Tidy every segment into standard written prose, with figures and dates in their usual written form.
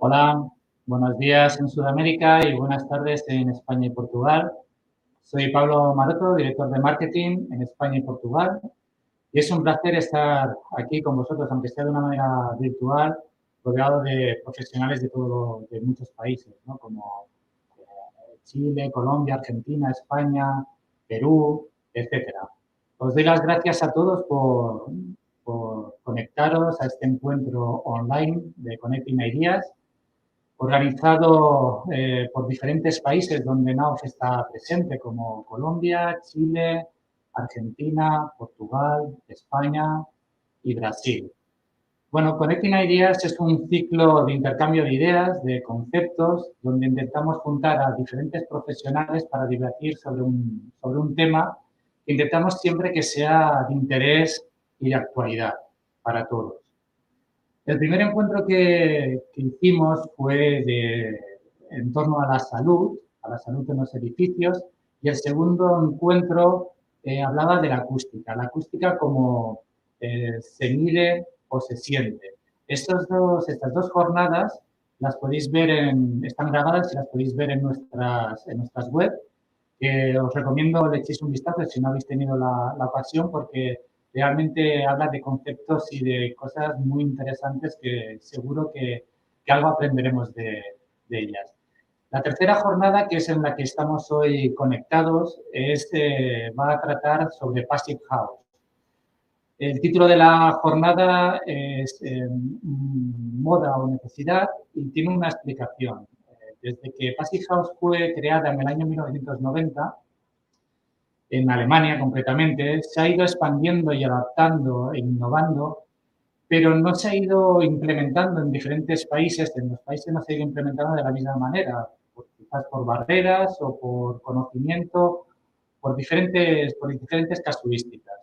Hola, buenos días en Sudamérica y buenas tardes en España y Portugal. Soy Pablo Maroto, director de marketing en España y Portugal. Y es un placer estar aquí con vosotros, aunque sea de una manera virtual, rodeado de profesionales de muchos países, ¿no? Como Chile, Colombia, Argentina, España, Perú, etcétera. Os doy las gracias a todos por conectaros a este encuentro online de Connecting Ideas, organizado por diferentes países donde NAOF está presente, como Colombia, Chile, Argentina, Portugal, España y Brasil. Bueno, Connecting Ideas es un ciclo de intercambio de ideas, de conceptos, donde intentamos juntar a diferentes profesionales para debatir sobre un tema que intentamos siempre que sea de interés y de actualidad para todos. El primer encuentro que hicimos fue en torno a la salud en los edificios, y el segundo encuentro hablaba de la acústica como se mide o se siente. Estas dos jornadas las podéis ver están grabadas y las podéis ver en nuestras web, que os recomiendo le echéis un vistazo si no habéis tenido la ocasión, porque realmente habla de conceptos y de cosas muy interesantes que seguro que algo aprenderemos de ellas. La tercera jornada, que es en la que estamos hoy conectados, va a tratar sobre Passive House. El título de la jornada es Moda o Necesidad, y tiene una explicación. Desde que Passive House fue creada en el año 1990, en Alemania concretamente, se ha ido expandiendo y adaptando e innovando, pero no se ha ido implementando en diferentes países. En los países no se ha ido implementando de la misma manera, quizás por barreras o por conocimiento, por diferentes casuísticas.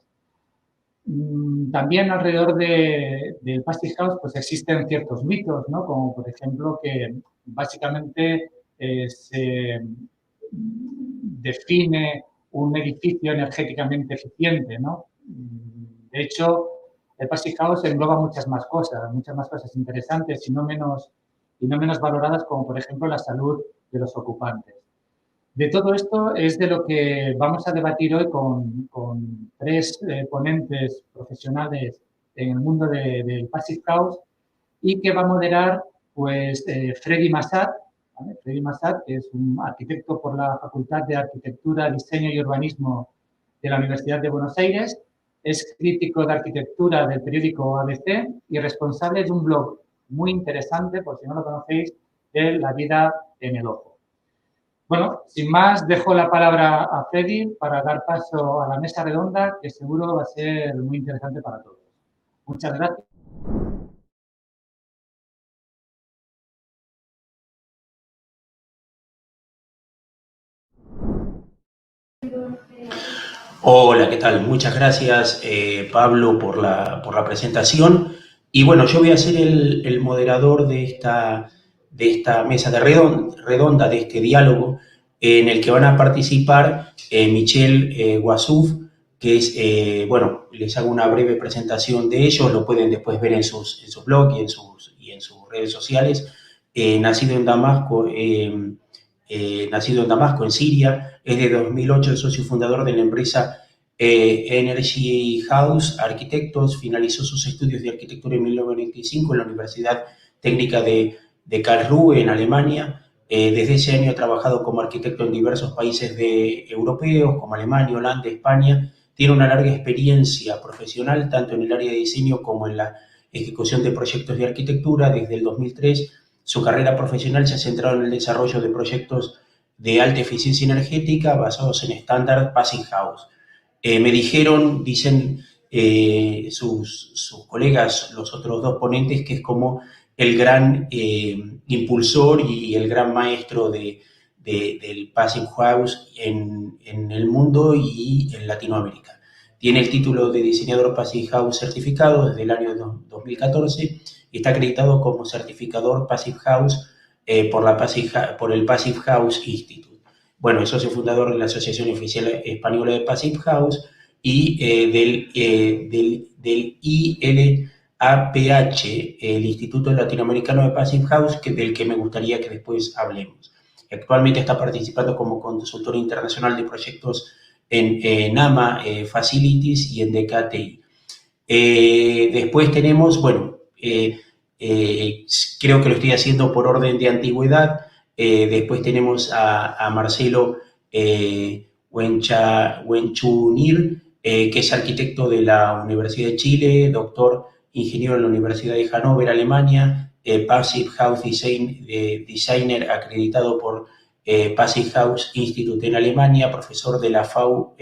También alrededor del Passive House pues existen ciertos mitos, ¿no? Como por ejemplo que básicamente se define un edificio energéticamente eficiente, ¿no? De hecho, el Passive House engloba muchas más cosas interesantes y no menos valoradas, como por ejemplo la salud de los ocupantes. De todo esto es de lo que vamos a debatir hoy con tres ponentes profesionales en el mundo del Passive House, y que va a moderar pues Freddy Massad. ¿Vale? Freddy Massad, que es un arquitecto por la Facultad de Arquitectura, Diseño y Urbanismo de la Universidad de Buenos Aires, es crítico de arquitectura del periódico ABC y responsable de un blog muy interesante, por si no lo conocéis, de La vida en el ojo. Bueno, sin más, dejo la palabra a Freddy para dar paso a la mesa redonda, que seguro va a ser muy interesante para todos. Muchas gracias. Hola, ¿qué tal? Muchas gracias, Pablo, por la presentación. Y bueno, yo voy a ser el moderador de esta mesa redonda, de este diálogo, en el que van a participar Michelle Wassouf, que es, bueno, les hago una breve presentación de ellos, lo pueden después ver en sus blogs y en sus redes sociales. Nacido en Damasco, en Siria, es de 2008 el socio fundador de la empresa Energy House Arquitectos. Finalizó sus estudios de arquitectura en 1995 en la Universidad Técnica de Karlsruhe, en Alemania. Desde ese año ha trabajado como arquitecto en diversos países europeos, como Alemania, Holanda, España. Tiene una larga experiencia profesional, tanto en el área de diseño como en la ejecución de proyectos de arquitectura. Desde el 2003, su carrera profesional se ha centrado en el desarrollo de proyectos de alta eficiencia energética basados en estándar Passive House. Dicen sus colegas, los otros dos ponentes, que es como el gran impulsor y el gran maestro del Passive House en el mundo y en Latinoamérica. Tiene el título de diseñador Passive House certificado desde el año 2014 y está acreditado como certificador Passive House por el Passive House Institute. Bueno, es socio fundador de la Asociación Oficial Española de Passive House y del ILHC, el Instituto Latinoamericano de Passive House, del que me gustaría que después hablemos. Actualmente está participando como consultor internacional de proyectos en NAMA Facilities y en DKTI. Después tenemos, bueno, creo que lo estoy haciendo por orden de antigüedad. Después tenemos a Marcelo Wenchunir, que es arquitecto de la Universidad de Chile, doctor ingeniero en la Universidad de Hannover, Alemania, Passive House Designer acreditado por Passive House Institute en Alemania, profesor de la FAU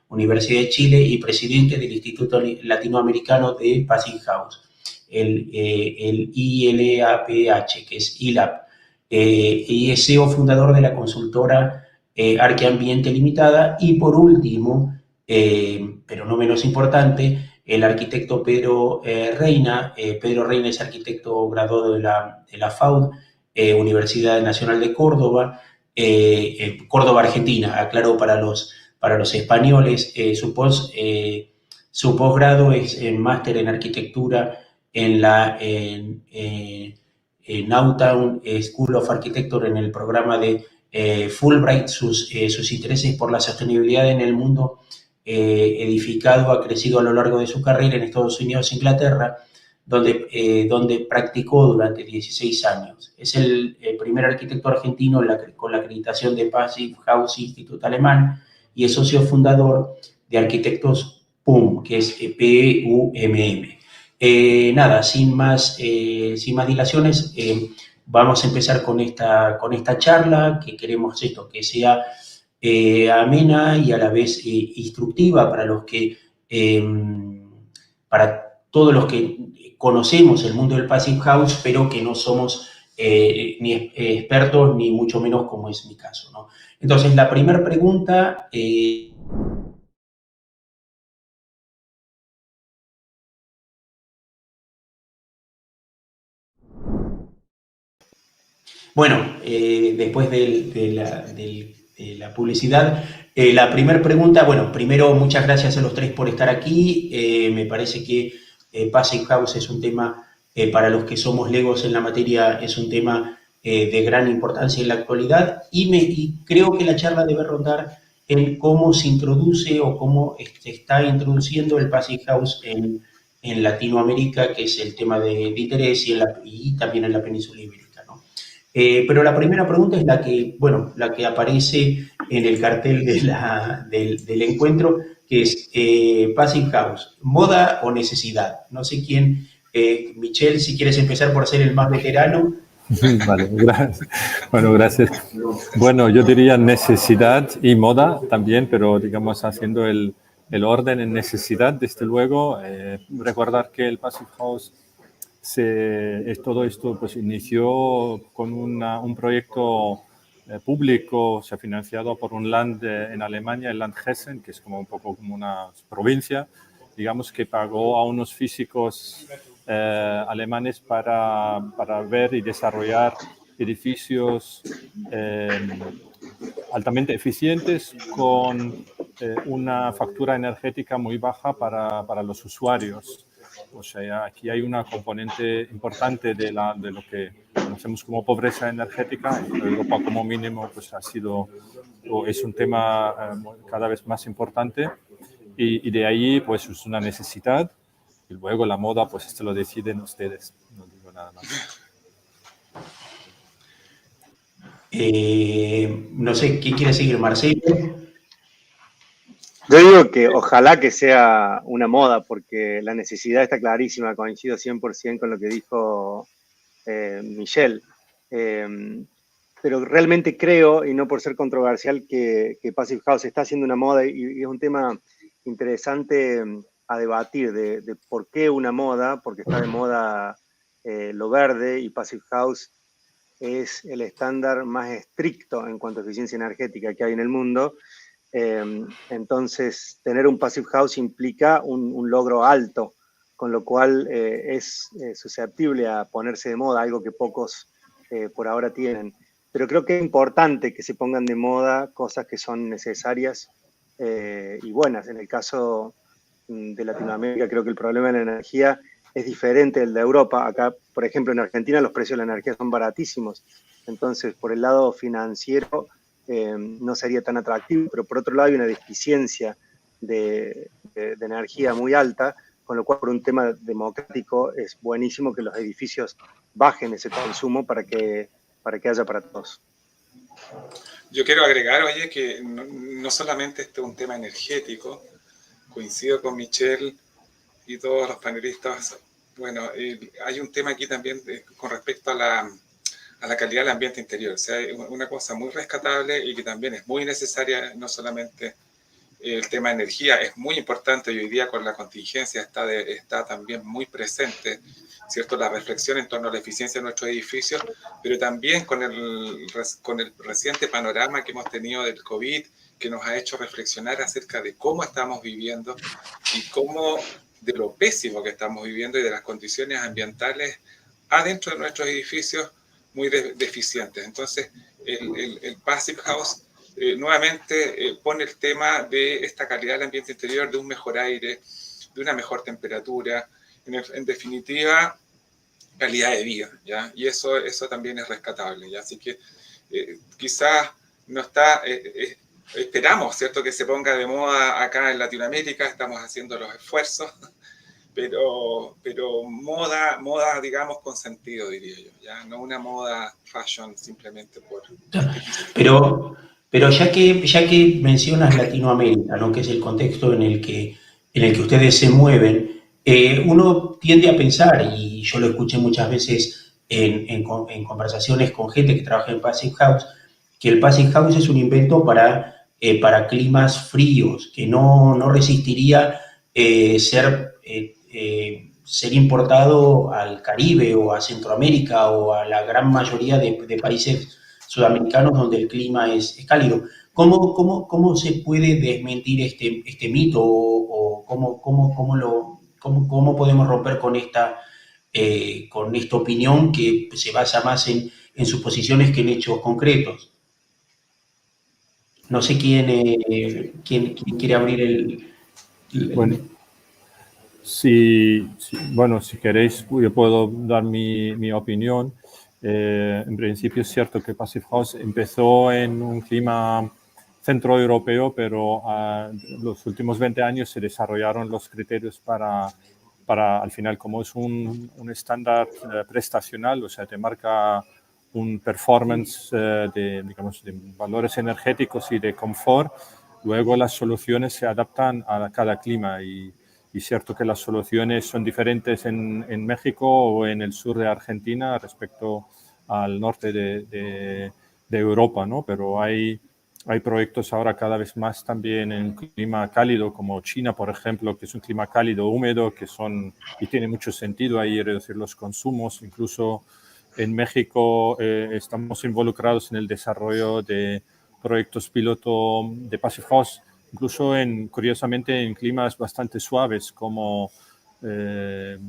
Universidad de Chile y presidente del Instituto Latinoamericano de Passive House, el ILAPH, que es ILAP, y es CEO fundador de la consultora Arqueambiente Limitada. Y por último, pero no menos importante, el arquitecto Pedro Reina. Pedro Reina es arquitecto graduado de la FAUD, Universidad Nacional de Córdoba, Córdoba, Argentina, aclaro para los españoles. Su posgrado es en máster en arquitectura en la Newtown School of Architecture, en el programa de Fulbright. Sus intereses por la sostenibilidad en el mundo edificado ha crecido a lo largo de su carrera en Estados Unidos e Inglaterra, donde practicó durante 16 años. Es el primer arquitecto argentino con la acreditación de Passive House Institute alemán, y es socio fundador de Arquitectos PUM, que es PUMM. Nada, sin más dilaciones, vamos a empezar con esta charla, que queremos que sea amena y a la vez instructiva para todos los que conocemos el mundo del Passive House, pero que no somos ni expertos, ni mucho menos como es mi caso, ¿no? Entonces, la primera pregunta... Bueno, después de la publicidad, la primera pregunta, bueno, primero muchas gracias a los tres por estar aquí. Me parece que Passive House es un tema, para los que somos legos en la materia, es un tema de gran importancia en la actualidad, y creo que la charla debe rondar en cómo se introduce o cómo se está introduciendo el Passive House en Latinoamérica, que es el tema de interés, y también en la península ibérica, ¿no? Pero la primera pregunta es la que aparece en el cartel del encuentro, que es Passive House, ¿moda o necesidad? No sé quién, Michelle, si quieres empezar por ser el más veterano. Vale, gracias. Bueno, gracias. Bueno, yo diría necesidad y moda también, pero digamos haciendo el orden en necesidad, desde luego. Recordar que el Passive House todo esto pues inició con un proyecto público, se ha financiado por un land en Alemania, el Land Hessen, que es como un poco como una provincia, digamos, que pagó a unos físicos alemanes para ver y desarrollar edificios altamente eficientes con una factura energética muy baja para los usuarios. O sea, aquí hay una componente importante de lo que conocemos como pobreza energética. En Europa, como mínimo, pues ha sido o es un tema cada vez más importante, y de ahí pues es una necesidad, y luego la moda pues esto lo deciden ustedes, no digo nada más. No sé, ¿quién quiere seguir, Marcelo? Yo digo que ojalá que sea una moda, porque la necesidad está clarísima, coincido 100% con lo que dijo Michelle. Pero realmente creo, y no por ser controversial, que Passive House está haciendo una moda, y es un tema interesante a debatir de por qué una moda, porque está de moda lo verde, y Passive House es el estándar más estricto en cuanto a eficiencia energética que hay en el mundo. Entonces, tener un Passive House implica un logro alto, con lo cual es susceptible a ponerse de moda, algo que pocos por ahora tienen. Pero creo que es importante que se pongan de moda cosas que son necesarias y buenas. En el caso de Latinoamérica, creo que el problema de la energía es diferente del de Europa. Acá, por ejemplo, en Argentina los precios de la energía son baratísimos. Entonces, por el lado financiero no sería tan atractivo, pero por otro lado hay una deficiencia de energía muy alta, con lo cual por un tema democrático es buenísimo que los edificios bajen ese consumo para que haya para todos. Yo quiero agregar, oye, que no solamente este es un tema energético, coincido con Michelle y todos los panelistas. Bueno, hay un tema aquí también con respecto a la calidad del ambiente interior. O sea, es una cosa muy rescatable y que también es muy necesaria, no solamente el tema de energía, es muy importante y hoy día con la contingencia está también muy presente, ¿cierto? La reflexión en torno a la eficiencia de nuestros edificios, pero también con el reciente panorama que hemos tenido del COVID, que nos ha hecho reflexionar acerca de cómo estamos viviendo y cómo de lo pésimo que estamos viviendo y de las condiciones ambientales adentro de nuestros edificios muy deficientes. Entonces, el Passive House nuevamente pone el tema de esta calidad del ambiente interior, de un mejor aire, de una mejor temperatura, en definitiva, calidad de vida, ¿ya? Y eso también es rescatable, ¿ya? Así que quizás no está... esperamos, ¿cierto?, que se ponga de moda acá en Latinoamérica, estamos haciendo los esfuerzos, pero moda, digamos, con sentido, diría yo, ¿ya? No una moda fashion simplemente por... Pero ya que mencionas Latinoamérica, ¿no? Que es el contexto en el que ustedes se mueven, uno tiende a pensar, y yo lo escuché muchas veces en conversaciones con gente que trabaja en Passive House, que el Passive House es un invento para climas fríos, que no resistiría ser importado al Caribe o a Centroamérica o a la gran mayoría de países sudamericanos donde el clima es cálido. ¿Cómo se puede desmentir este mito o cómo podemos romper con esta opinión que se basa más en suposiciones que en hechos concretos? No sé quién quiere abrir el... Bueno, si queréis, yo puedo dar mi opinión. En principio es cierto que Passive House empezó en un clima centroeuropeo, pero los últimos 20 años se desarrollaron los criterios para al final, como es un estándar prestacional, o sea, te marca un performance de valores energéticos y de confort. Luego las soluciones se adaptan a cada clima y cierto que las soluciones son diferentes en México o en el sur de Argentina respecto al norte de Europa, ¿no? Pero hay proyectos ahora cada vez más también en clima cálido, como China, por ejemplo, que es un clima cálido, húmedo, y tiene mucho sentido ahí reducir los consumos. Incluso en México estamos involucrados en el desarrollo de proyectos piloto de Passive House, incluso curiosamente en climas bastante suaves, como es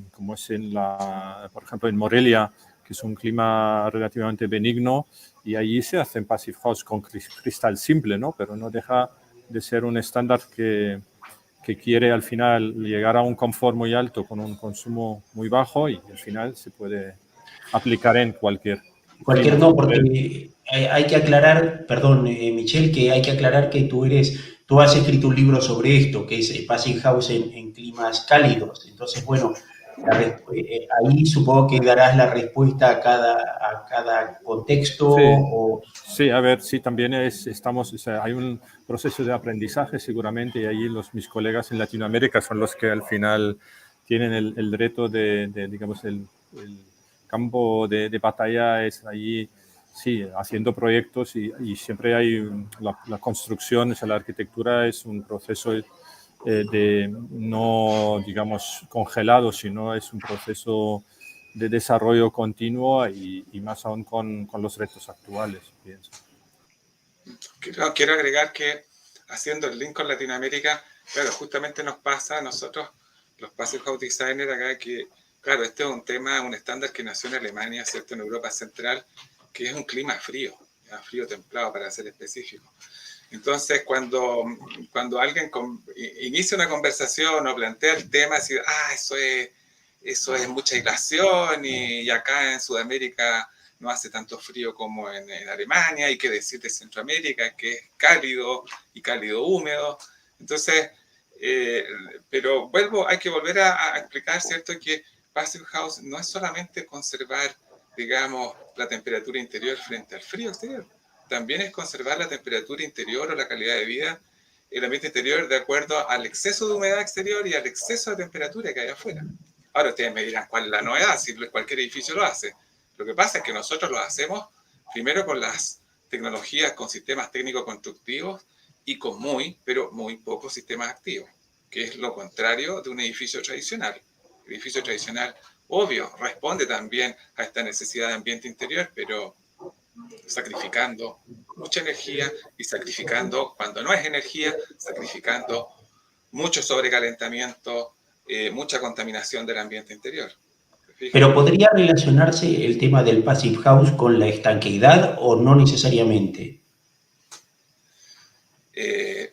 por ejemplo, en Morelia, que es un clima relativamente benigno, y allí se hacen Passive House con cristal simple, ¿no? Pero no deja de ser un estándar que quiere al final llegar a un confort muy alto con un consumo muy bajo y al final se puede aplicar en cualquier clima. No, porque hay que aclarar, perdón, Michelle, que hay que aclarar que tú has escrito un libro sobre esto, que es Passive House en climas cálidos. Entonces, bueno, ahí supongo que darás la respuesta a cada contexto. Sí, a ver, sí, también hay un proceso de aprendizaje seguramente y ahí mis colegas en Latinoamérica son los que al final tienen el reto digamos, el campo de batalla es allí, sí, haciendo proyectos y siempre hay la construcción, o sea, la arquitectura es un proceso no, digamos, congelado, sino es un proceso de desarrollo continuo y más aún con los retos actuales, pienso. Quiero agregar que haciendo el link con Latinoamérica, claro, justamente nos pasa a nosotros, los Passive House Designers acá, que claro, este es un tema, un estándar que nació en Alemania, ¿cierto?, en Europa Central, que es un clima frío, ¿ya? Frío templado para ser específico. Entonces, cuando alguien inicia una conversación o plantea el tema, así, eso es eso es mucha aislación y acá en Sudamérica no hace tanto frío como en Alemania, hay que decir de Centroamérica que es cálido y cálido húmedo. Entonces, pero hay que volver a explicar, ¿cierto?, que Passive House no es solamente conservar, digamos, la temperatura interior frente al frío exterior, también es conservar la temperatura interior o la calidad de vida, el ambiente interior, de acuerdo al exceso de humedad exterior y al exceso de temperatura que hay afuera. Ahora ustedes me dirán cuál es la novedad, si cualquier edificio lo hace. Lo que pasa es que nosotros lo hacemos primero con las tecnologías, con sistemas técnicos constructivos y con pero muy pocos sistemas activos, que es lo contrario de un edificio tradicional. El edificio tradicional, obvio, responde también a esta necesidad de ambiente interior, pero sacrificando mucha energía y sacrificando, cuando no es energía, sacrificando mucho sobrecalentamiento, mucha contaminación del ambiente interior. ¿Pero podría relacionarse el tema del Passive House con la estanqueidad o no necesariamente?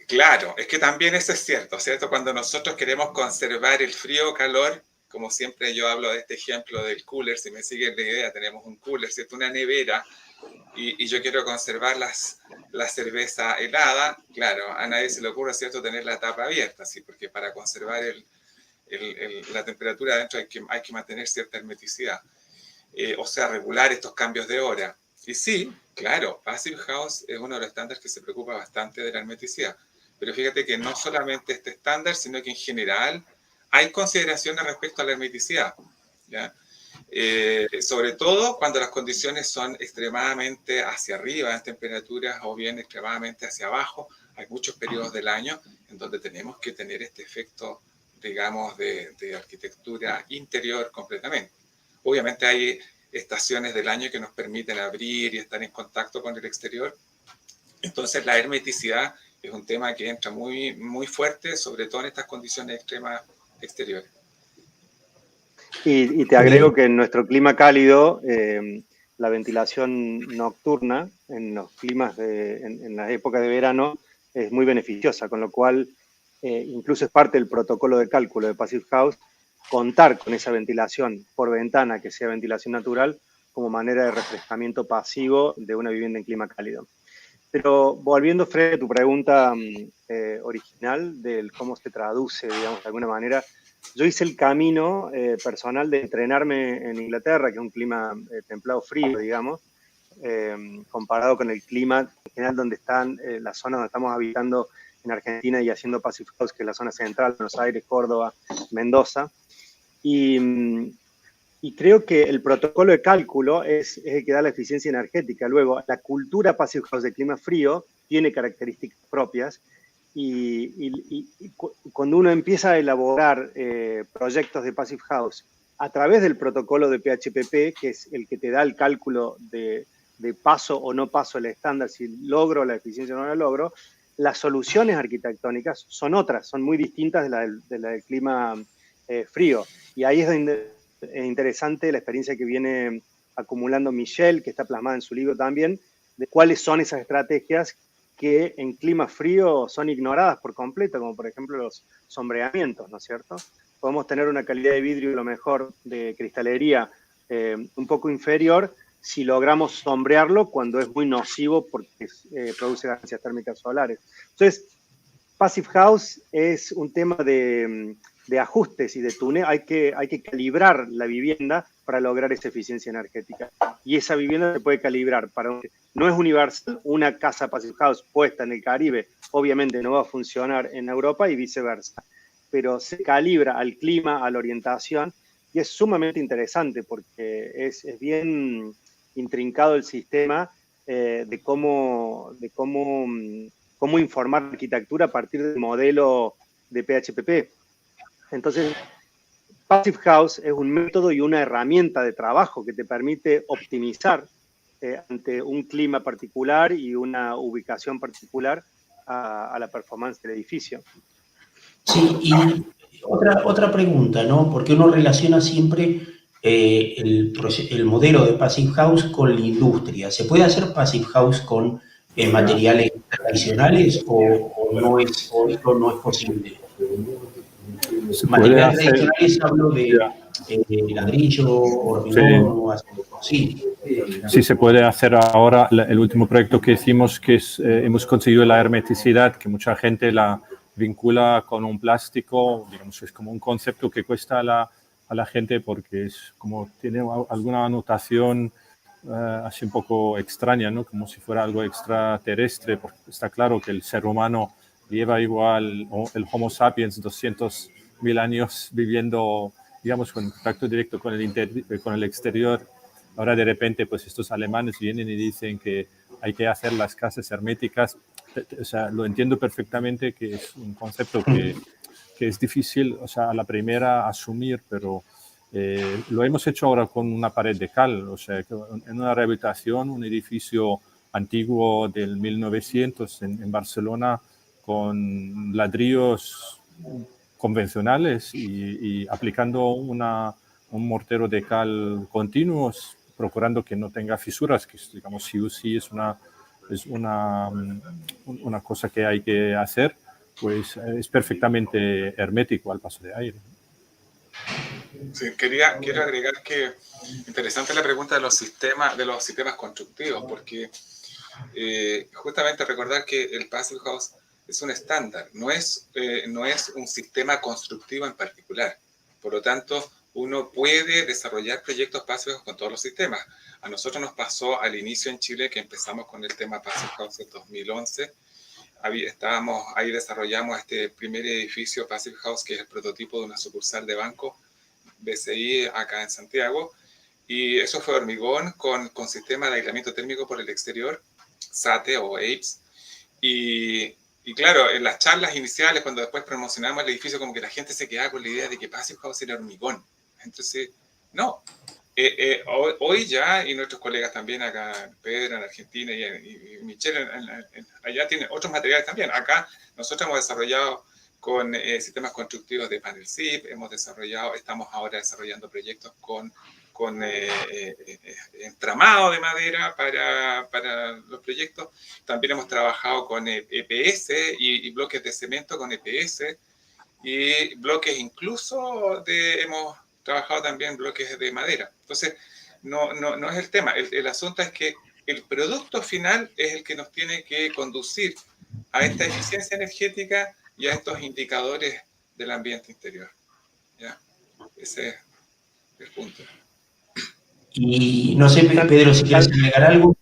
Claro, es que también eso es cierto, ¿cierto? Cuando nosotros queremos conservar el frío o calor, como siempre yo hablo de este ejemplo del cooler, si me siguen la idea, tenemos un cooler, ¿cierto? Una nevera, y yo quiero conservar la cerveza helada, claro, a nadie se le ocurre, ¿cierto?, tener la tapa abierta, ¿sí? Porque para conservar la temperatura adentro hay que mantener cierta hermeticidad, o sea, regular estos cambios de hora. Y sí, claro, Passive House es uno de los estándares que se preocupa bastante de la hermeticidad, pero fíjate que no solamente este estándar, sino que en general hay consideraciones respecto a la hermeticidad, ¿ya? Sobre todo cuando las condiciones son extremadamente hacia arriba en temperaturas o bien extremadamente hacia abajo. Hay muchos periodos del año en donde tenemos que tener este efecto, digamos, de arquitectura interior completamente. Obviamente hay estaciones del año que nos permiten abrir y estar en contacto con el exterior. Entonces la hermeticidad es un tema que entra muy, muy fuerte, sobre todo en estas condiciones extremas exteriores. Y te agrego que en nuestro clima cálido, la ventilación nocturna en los climas en las épocas de verano es muy beneficiosa, con lo cual incluso es parte del protocolo de cálculo de Passive House contar con esa ventilación por ventana, que sea ventilación natural, como manera de refrescamiento pasivo de una vivienda en clima cálido. Pero volviendo, Fred, a tu pregunta original del cómo se traduce, digamos, de alguna manera, yo hice el camino personal de entrenarme en Inglaterra, que es un clima templado frío, digamos, comparado con el clima en general donde están las zonas donde estamos habitando en Argentina y haciendo Passive House, que es la zona central, Buenos Aires, Córdoba, Mendoza. Y creo que el protocolo de cálculo es el que da la eficiencia energética. Luego, la cultura Passive House de clima frío tiene características propias y cuando uno empieza a elaborar proyectos de Passive House a través del protocolo de PHPP, que es el que te da el cálculo de paso o no paso el estándar, si logro la eficiencia o no la logro, las soluciones arquitectónicas son otras, son muy distintas de la del clima frío. Y ahí es donde es interesante la experiencia que viene acumulando Michelle, que está plasmada en su libro también, de cuáles son esas estrategias que en clima frío son ignoradas por completo, como por ejemplo los sombreamientos, ¿no es cierto? Podemos tener una calidad de vidrio, a lo mejor de cristalería, un poco inferior, si logramos sombrearlo cuando es muy nocivo porque produce ganancias térmicas solares. Entonces, Passive House es un tema de ajustes y de tuneo. Hay que calibrar la vivienda para lograr esa eficiencia energética. Y esa vivienda se puede calibrar no es universal. Una casa Passive House puesta en el Caribe obviamente no va a funcionar en Europa y viceversa. Pero se calibra al clima, a la orientación, y es sumamente interesante porque es bien intrincado el sistema de cómo informar la arquitectura a partir del modelo de PHPP. Entonces, Passive House es un método y una herramienta de trabajo que te permite optimizar ante un clima particular y una ubicación particular a la performance del edificio. Sí, y otra pregunta, ¿no? Porque uno relaciona siempre el modelo de Passive House con la industria. ¿Se puede hacer Passive House con materiales tradicionales o no es posible? Se puede materiales hacer, tradicionales, hablo de ladrillo, hormigón, sí. Sí, se puede hacer ahora. El último proyecto que hicimos, que es, hemos conseguido la hermeticidad, que mucha gente la vincula con un plástico, digamos, es como un concepto que cuesta a la gente porque es como tiene alguna anotación así un poco extraña, ¿no? Como si fuera algo extraterrestre, porque está claro que el ser humano lleva igual, el Homo sapiens, 200.000 años viviendo, digamos, con contacto directo con el exterior. Ahora de repente, pues estos alemanes vienen y dicen que hay que hacer las casas herméticas. O sea, lo entiendo perfectamente que es un concepto que es difícil, o sea, a la primera asumir, pero lo hemos hecho ahora con una pared de cal, o sea, en una rehabilitación, un edificio antiguo del 1900 en Barcelona, con ladrillos convencionales y aplicando un mortero de cal continuos, procurando que no tenga fisuras, que digamos sí es una cosa que hay que hacer, pues es perfectamente hermético al paso de aire. Sí, quiero agregar que interesante la pregunta de los sistemas constructivos, porque justamente recordar que el Passive House es un estándar, no es un sistema constructivo en particular. Por lo tanto, uno puede desarrollar proyectos Passive House con todos los sistemas. A nosotros nos pasó al inicio en Chile que empezamos con el tema Passive House en 2011. Ahí desarrollamos este primer edificio Passive House, que es el prototipo de una sucursal de banco BCI acá en Santiago, y eso fue hormigón con sistema de aislamiento térmico por el exterior, SATE o APES, y claro, en las charlas iniciales, cuando después promocionamos el edificio, como que la gente se quedaba con la idea de que Passive House era hormigón. Entonces, no. Hoy ya, y nuestros colegas también acá, Pedro en Argentina y Michelle allá tienen otros materiales también. Acá nosotros hemos desarrollado con sistemas constructivos de panel SIP, estamos ahora desarrollando proyectos con entramado de madera para los proyectos. También hemos trabajado con EPS y bloques de cemento con EPS y bloques incluso hemos trabajado también bloques de madera. Entonces, no es el tema. El asunto es que el producto final es el que nos tiene que conducir a esta eficiencia energética y a estos indicadores del ambiente interior. ¿Ya? Ese es el punto. Y no sé, Pedro, si quieres agregar algo.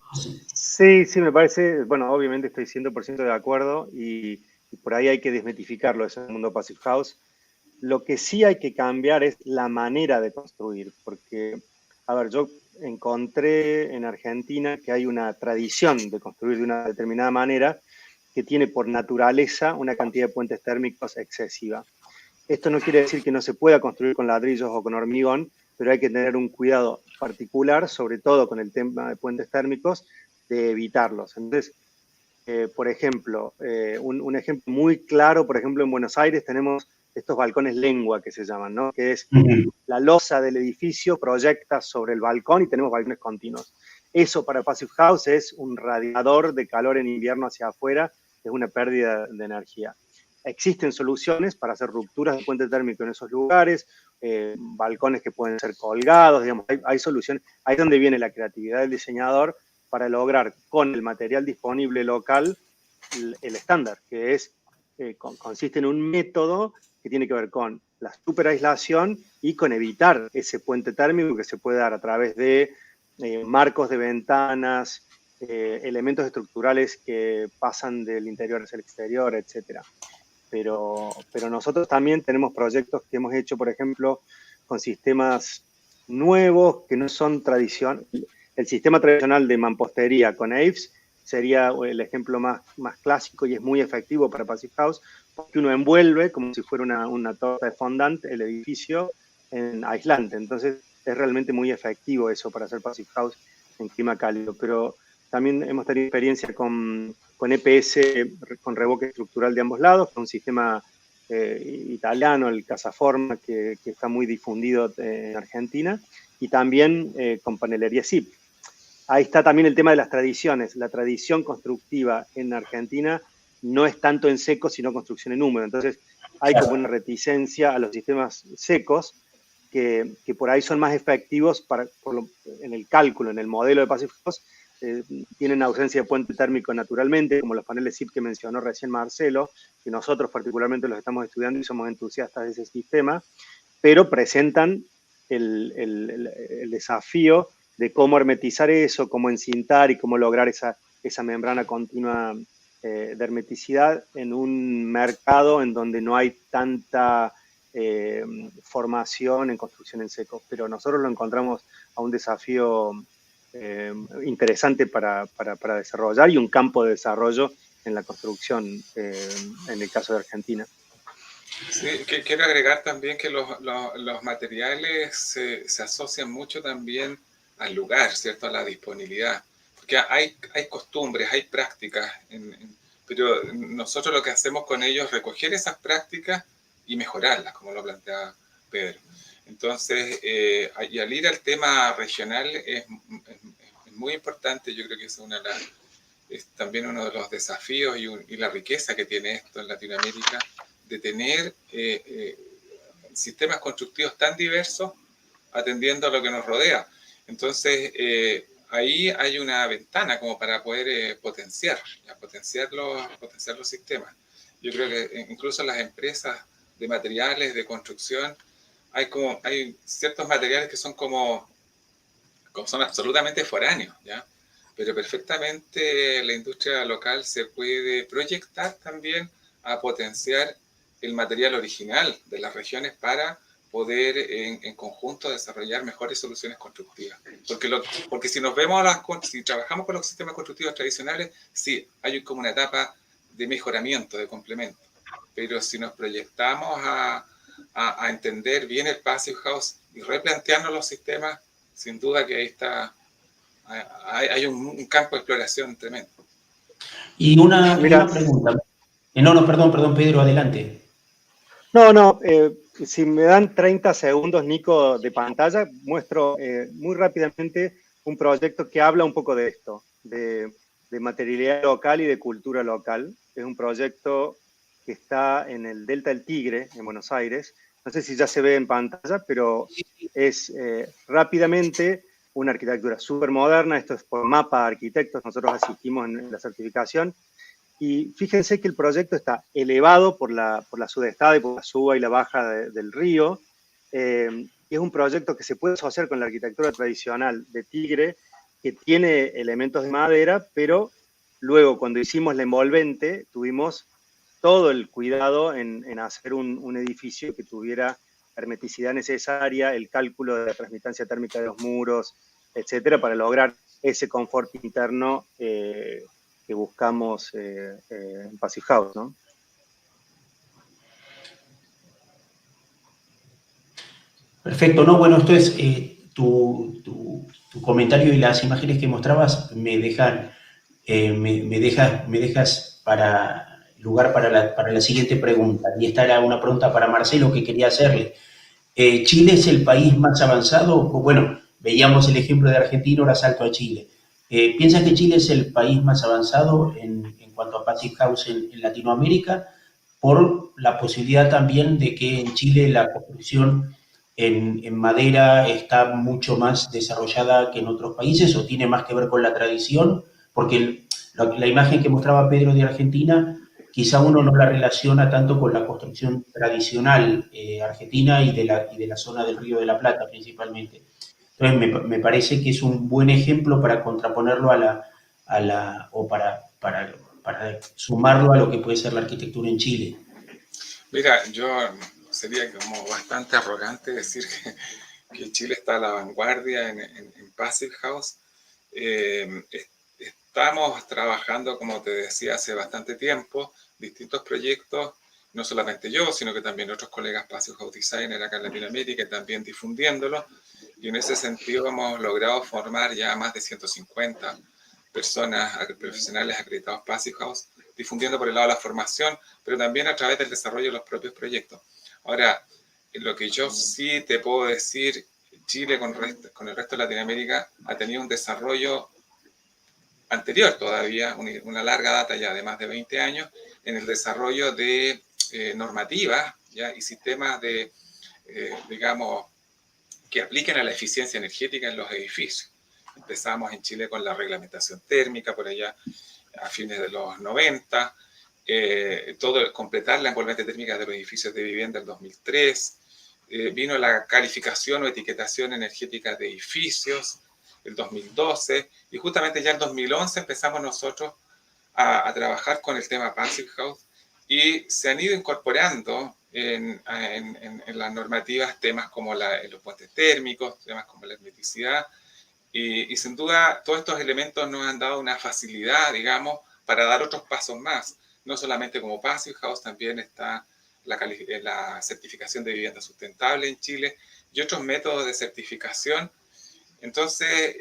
Sí, me parece, bueno, obviamente estoy 100% de acuerdo y por ahí hay que desmitificarlo, ese mundo Passive House. Lo que sí hay que cambiar es la manera de construir, porque, a ver, yo encontré en Argentina que hay una tradición de construir de una determinada manera que tiene por naturaleza una cantidad de puentes térmicos excesiva. Esto no quiere decir que no se pueda construir con ladrillos o con hormigón, pero hay que tener un cuidado particular, sobre todo con el tema de puentes térmicos, de evitarlos. Entonces, por ejemplo, un ejemplo muy claro, por ejemplo, en Buenos Aires tenemos estos balcones lengua que se llaman, ¿no? Que es la losa del edificio proyecta sobre el balcón y tenemos balcones continuos. Eso para Passive House es un radiador de calor en invierno hacia afuera, es una pérdida de energía. Existen soluciones para hacer rupturas de puente térmico en esos lugares, balcones que pueden ser colgados, digamos, hay soluciones. Ahí es donde viene la creatividad del diseñador para lograr con el material disponible local el estándar, que es, consiste en un método que tiene que ver con la superaislación y con evitar ese puente térmico que se puede dar a través de marcos de ventanas, elementos estructurales que pasan del interior hacia el exterior, etc. Pero nosotros también tenemos proyectos que hemos hecho, por ejemplo, con sistemas nuevos que no son tradicionales. El sistema tradicional de mampostería con AVES sería el ejemplo más clásico y es muy efectivo para Passive House, porque uno envuelve como si fuera una torta de fondant el edificio en aislante. Entonces es realmente muy efectivo eso para hacer Passive House en clima cálido. Pero también hemos tenido experiencia con EPS, con revoque estructural de ambos lados, con un sistema italiano, el Casaforma, que está muy difundido en Argentina, y también con panelería SIP. Ahí está también el tema de las tradiciones. La tradición constructiva en Argentina no es tanto en seco, sino construcción en húmedo. Entonces, hay como una reticencia a los sistemas secos que por ahí son más efectivos en el cálculo, en el modelo de Passive House. Tienen ausencia de puente térmico naturalmente, como los paneles SIP que mencionó recién Marcelo, que nosotros particularmente los estamos estudiando y somos entusiastas de ese sistema, pero presentan el desafío de cómo hermetizar eso, cómo encintar y cómo lograr esa membrana continua de hermeticidad en un mercado en donde no hay tanta formación en construcción en seco. Pero nosotros lo encontramos a un desafío interesante para desarrollar y un campo de desarrollo en la construcción en el caso de Argentina. Sí, quiero agregar también que los materiales se asocian mucho también al lugar, ¿cierto? A la disponibilidad. Porque hay costumbres, hay prácticas, pero nosotros lo que hacemos con ellos es recoger esas prácticas y mejorarlas, como lo planteaba Pedro. Entonces, y al ir al tema regional es muy importante, yo creo que es también uno de los desafíos y la riqueza que tiene esto en Latinoamérica, de tener sistemas constructivos tan diversos atendiendo a lo que nos rodea. Entonces, ahí hay una ventana como para poder potenciar los sistemas. Yo creo que incluso en las empresas de materiales, de construcción, hay ciertos materiales que son son absolutamente foráneos, ¿ya? Pero perfectamente la industria local se puede proyectar también a potenciar el material original de las regiones para poder en conjunto desarrollar mejores soluciones constructivas. Porque si si trabajamos con los sistemas constructivos tradicionales, sí, hay como una etapa de mejoramiento, de complemento. Pero si nos proyectamos a entender bien el Passive House y replantearnos los sistemas, sin duda que ahí hay un campo de exploración tremendo. Y una pregunta. No, perdón, Pedro, adelante. No, si me dan 30 segundos, Nico, de pantalla, muestro muy rápidamente un proyecto que habla un poco de esto, de materialidad local y de cultura local. Es un proyecto que está en el Delta del Tigre, en Buenos Aires. No sé si ya se ve en pantalla, pero es rápidamente una arquitectura súper moderna. Esto es por Mapa Arquitectos, nosotros asistimos en la certificación. Y fíjense que el proyecto está elevado por la sudestada y por la suba y la baja del río. Es un proyecto que se puede asociar con la arquitectura tradicional de Tigre, que tiene elementos de madera, pero luego cuando hicimos la envolvente tuvimos todo el cuidado en hacer un edificio que tuviera hermeticidad necesaria, el cálculo de la transmitancia térmica de los muros, etcétera, para lograr ese confort interno que buscamos en Passive House, ¿no? Perfecto, no, bueno, esto es tu comentario y las imágenes que mostrabas me dejas para lugar para la siguiente pregunta. Y esta era una pregunta para Marcelo que quería hacerle. ¿Chile es el país más avanzado? Bueno, veíamos el ejemplo de Argentina, ahora salto a Chile. ¿Piensas que Chile es el país más avanzado en cuanto a Passive House en Latinoamérica? Por la posibilidad también de que en Chile la construcción en madera está mucho más desarrollada que en otros países, o tiene más que ver con la tradición, porque la imagen que mostraba Pedro de Argentina, quizá uno no la relaciona tanto con la construcción tradicional argentina y de la zona del Río de la Plata principalmente. Entonces me parece que es un buen ejemplo para contraponerlo o para sumarlo a lo que puede ser la arquitectura en Chile. Mira, yo sería como bastante arrogante decir que Chile está a la vanguardia en Passive House. Estamos trabajando, como te decía, hace bastante tiempo, distintos proyectos, no solamente yo, sino que también otros colegas Passive House Designer acá en Latinoamérica y también difundiéndolo. Y en ese sentido hemos logrado formar ya más de 150 personas profesionales acreditados Passive House, difundiendo por el lado de la formación, pero también a través del desarrollo de los propios proyectos. Ahora, lo que yo sí te puedo decir, Chile con el resto de Latinoamérica ha tenido un desarrollo anterior todavía, una larga data ya de más de 20 años, en el desarrollo de normativas, ¿ya? Y sistemas de, digamos, que apliquen a la eficiencia energética en los edificios. Empezamos en Chile con la reglamentación térmica, por allá a fines de los 90, completar la envolvente térmica de los edificios de vivienda en 2003, vino la calificación o etiquetación energética de edificios el 2012, y justamente ya en 2011 empezamos nosotros a trabajar con el tema Passive House, y se han ido incorporando en las normativas temas como los puentes térmicos, temas como la hermeticidad, y sin duda todos estos elementos nos han dado una facilidad, digamos, para dar otros pasos más. No solamente como Passive House, también está la certificación de vivienda sustentable en Chile y otros métodos de certificación. Entonces,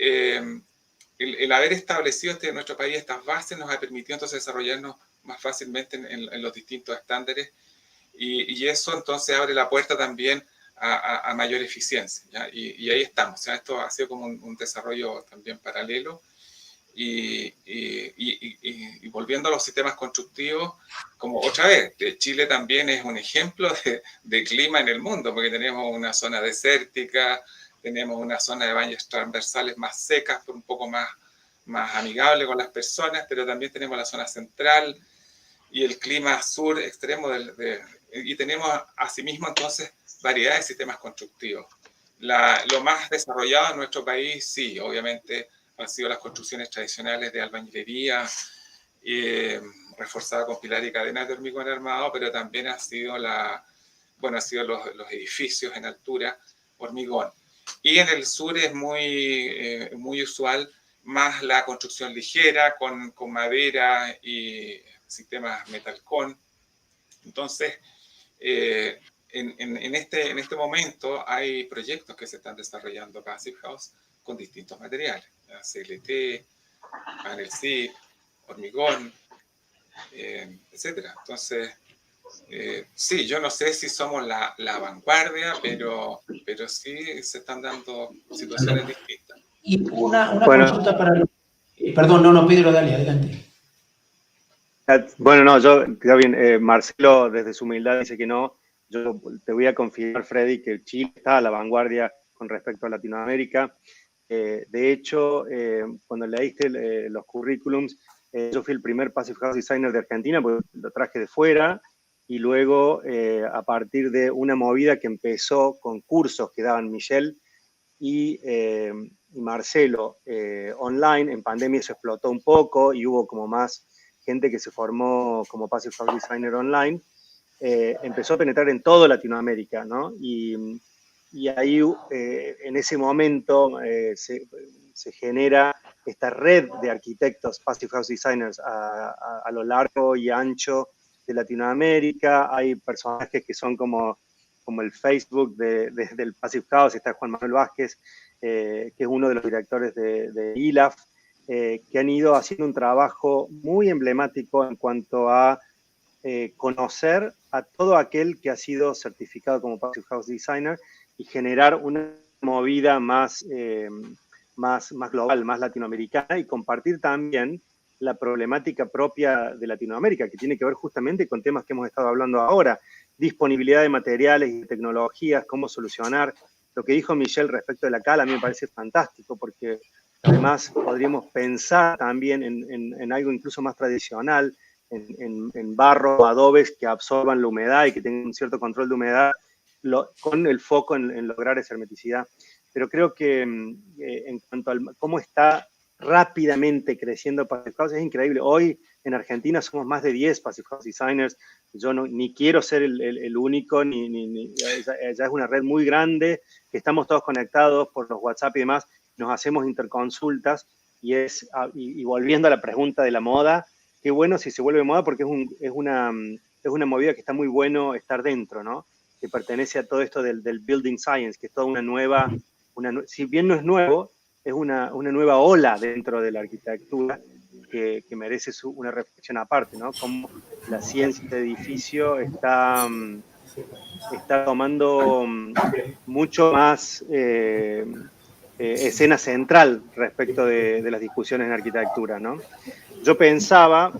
el haber establecido en nuestro país estas bases nos ha permitido entonces desarrollarnos más fácilmente en los distintos estándares, y eso entonces abre la puerta también a mayor eficiencia, ¿ya? Y ahí estamos, ¿ya? Esto ha sido como un desarrollo también paralelo, y volviendo a los sistemas constructivos, como otra vez, Chile también es un ejemplo de clima en el mundo, porque tenemos una zona desértica, tenemos una zona de valles transversales más secas, un poco más amigable con las personas, pero también tenemos la zona central y el clima sur extremo, y tenemos asimismo entonces variedad de sistemas constructivos. Lo más desarrollado en nuestro país, sí, obviamente han sido las construcciones tradicionales de albañilería, reforzada con pilar y cadenas de hormigón armado, pero también han sido los edificios en altura, hormigón. Y en el sur es muy usual más la construcción ligera con madera y sistemas metalcón. Entonces, en este momento hay proyectos que se están desarrollando Passive House con distintos materiales, CLT, panel SIP, hormigón, etcétera. Entonces, sí, yo no sé si somos la vanguardia, pero sí se están dando situaciones distintas. Y una consulta para... Perdón, no, Pedro, dale, adelante. Bueno, no, está bien, Marcelo desde su humildad dice que no. Yo te voy a confirmar, Freddy, que Chile está a la vanguardia con respecto a Latinoamérica. De hecho, cuando leíste los currículums, yo fui el primer Passive House Designer de Argentina, porque lo traje de fuera, y luego a partir de una movida que empezó con cursos que daban Michelle y Marcelo online, en pandemia eso explotó un poco y hubo como más gente que se formó como Passive House Designer online, empezó a penetrar en toda Latinoamérica, ¿no? Y ahí en ese momento se genera esta red de arquitectos Passive House Designers a lo largo y ancho de Latinoamérica. Hay personajes que son como el Facebook del Passive House. Está Juan Manuel Vázquez, que es uno de los directores de ILAF, que han ido haciendo un trabajo muy emblemático en cuanto a conocer a todo aquel que ha sido certificado como Passive House Designer y generar una movida más global, más latinoamericana, y compartir también la problemática propia de Latinoamérica, que tiene que ver justamente con temas que hemos estado hablando ahora, disponibilidad de materiales y tecnologías, cómo solucionar. Lo que dijo Michelle respecto de la cala a mí me parece fantástico, porque además podríamos pensar también en algo incluso más tradicional, en barro o adobes que absorban la humedad y que tengan un cierto control de humedad, con el foco en lograr esa hermeticidad. Pero creo que en cuanto a cómo está rápidamente creciendo Passive House, es increíble. Hoy en Argentina somos más de 10 Passive House Designers. Yo ni quiero ser el único, ya es una red muy grande, que estamos todos conectados por los WhatsApp y demás, nos hacemos interconsultas, y volviendo a la pregunta de la moda, qué bueno si se vuelve moda, porque es una movida que está muy bueno estar dentro, ¿no? Que pertenece a todo esto del building science, que es toda una nueva, si bien no es nuevo, es una nueva ola dentro de la arquitectura que merece una reflexión aparte, ¿no? Cómo la ciencia de edificio está tomando mucho más escena central respecto de las discusiones en arquitectura, ¿no? Yo pensaba,